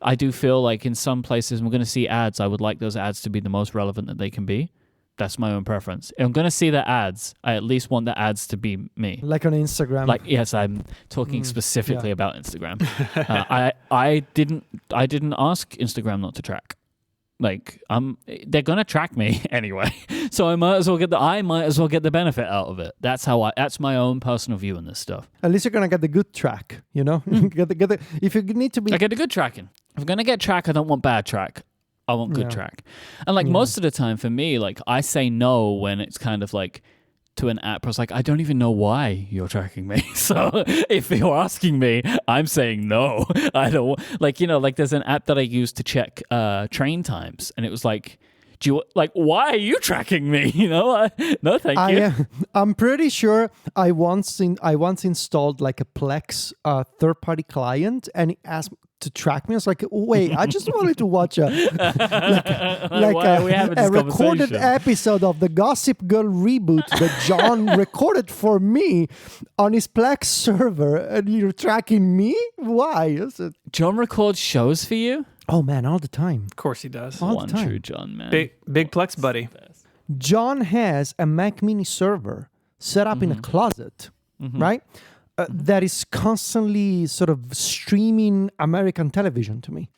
I do feel like in some places we're going to see ads. I would like those ads to be the most relevant that they can be. That's my own preference. If I'm going to see the ads, I at least want the ads to be me. Like on Instagram. Like, yes, I'm talking specifically about Instagram. I didn't ask Instagram not to track. Like, they're going to track me anyway. So I might as well get the benefit out of it. That's my own personal view on this stuff. At least you're going to get the good track, you know? If you need to be... I get the good tracking. If I'm going to get track, I don't want bad track. I want good track. And like most of the time for me, like I say no when it's kind of like to an app. I was like, I don't even know why you're tracking me. So if you're asking me, I'm saying no. I don't like there's an app that I use to check train times, and it was like, why are you tracking me? No, thank you. I'm pretty sure I once installed like a Plex third-party client, and it asked to track me. I was like, wait, I just wanted to watch a recorded episode of the Gossip Girl reboot that John recorded for me on his Plex server, and you're tracking me? Why? John records shows for you? Oh man, all the time. Of course he does. One true John, man. Big Plex buddy. John has a Mac Mini server set up in a closet, right? That is constantly sort of streaming American television to me.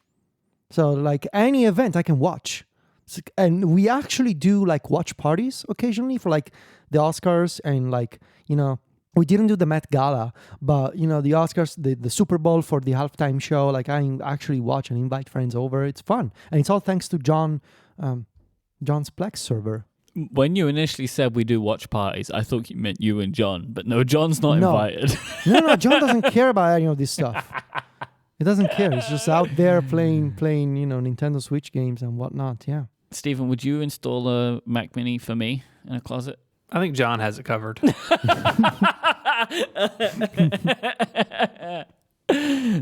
So like any event I can watch. And we actually do like watch parties occasionally for like the Oscars and like, we didn't do the Met Gala, but the Oscars, the Super Bowl for the halftime show, like I actually watch and invite friends over. It's fun. And it's all thanks to John's Plex server. When you initially said we do watch parties, I thought you meant you and John, but no, John's not invited. No, John doesn't care about any of this stuff. He doesn't care. He's just out there playing, Nintendo Switch games and whatnot. Yeah. Stephen, would you install a Mac Mini for me in a closet? I think John has it covered. That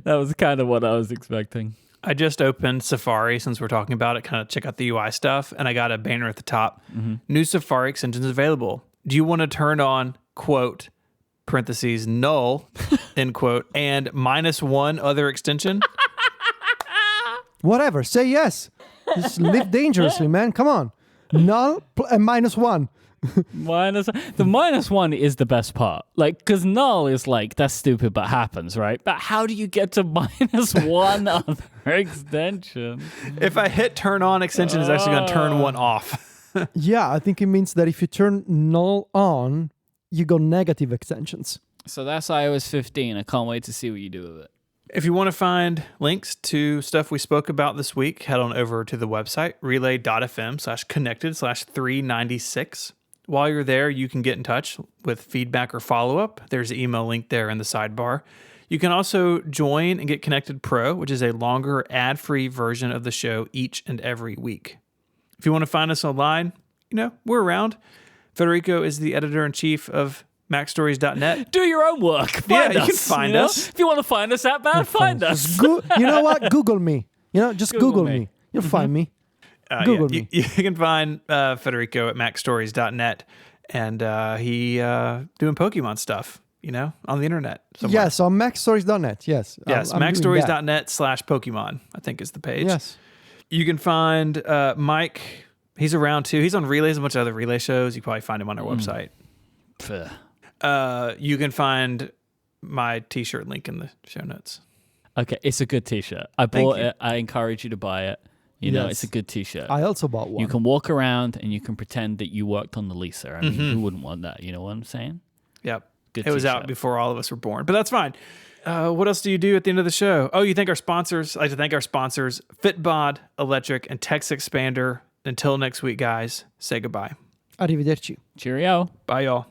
was kind of what I was expecting. I just opened Safari since we're talking about it, kind of check out the UI stuff, and I got a banner at the top. New Safari extensions available. Do you want to turn on, quote, parentheses, null, end quote, and -1 other extension? Whatever. Say yes. Just live dangerously, man. Come on. Null and -1. The -1 is the best part. Like, because null is like, that's stupid, but happens, right? But how do you get to -1 other extension? If I hit turn on extension, it's actually going to turn one off. Yeah, I think it means that if you turn null on, you go negative extensions. So that's iOS 15. I can't wait to see what you do with it. If you want to find links to stuff we spoke about this week, head on over to the website, relay.fm/connected/396. While you're there, you can get in touch with feedback or follow-up. There's an email link there in the sidebar. You can also join and get Connected Pro, which is a longer ad-free version of the show each and every week. If you want to find us online, we're around. Federico is the editor-in-chief of MacStories.net. Do your own work. Find us. You can find us. If you want to find us out bad, find us. You know what? Google me. Just Google me. You'll find me. Google me. You can find Federico at MacStories.net, and he doing Pokemon stuff, on the internet somewhere. Yes, on MacStories.net. Yes. Yes, MacStories.net/Pokemon, I think is the page. Yes. You can find Mike. He's around too. He's on Relays, a bunch of other Relay shows. You can probably find him on our website. Fair. You can find my t-shirt link in the show notes. Okay, it's a good t-shirt. I bought it. I encourage you to buy it. It's a good t-shirt. I also bought one. You can walk around and you can pretend that you worked on the Lisa. I mean, who wouldn't want that? You know what I'm saying? Yep. Good it was t-shirt. out before all of us were born, but that's fine. What else do you do at the end of the show? Oh, you thank our sponsors. I'd like to thank our sponsors, Fitbod, Electric, and Text Expander. Until next week, guys, say goodbye. Arrivederci. Cheerio. Bye, y'all.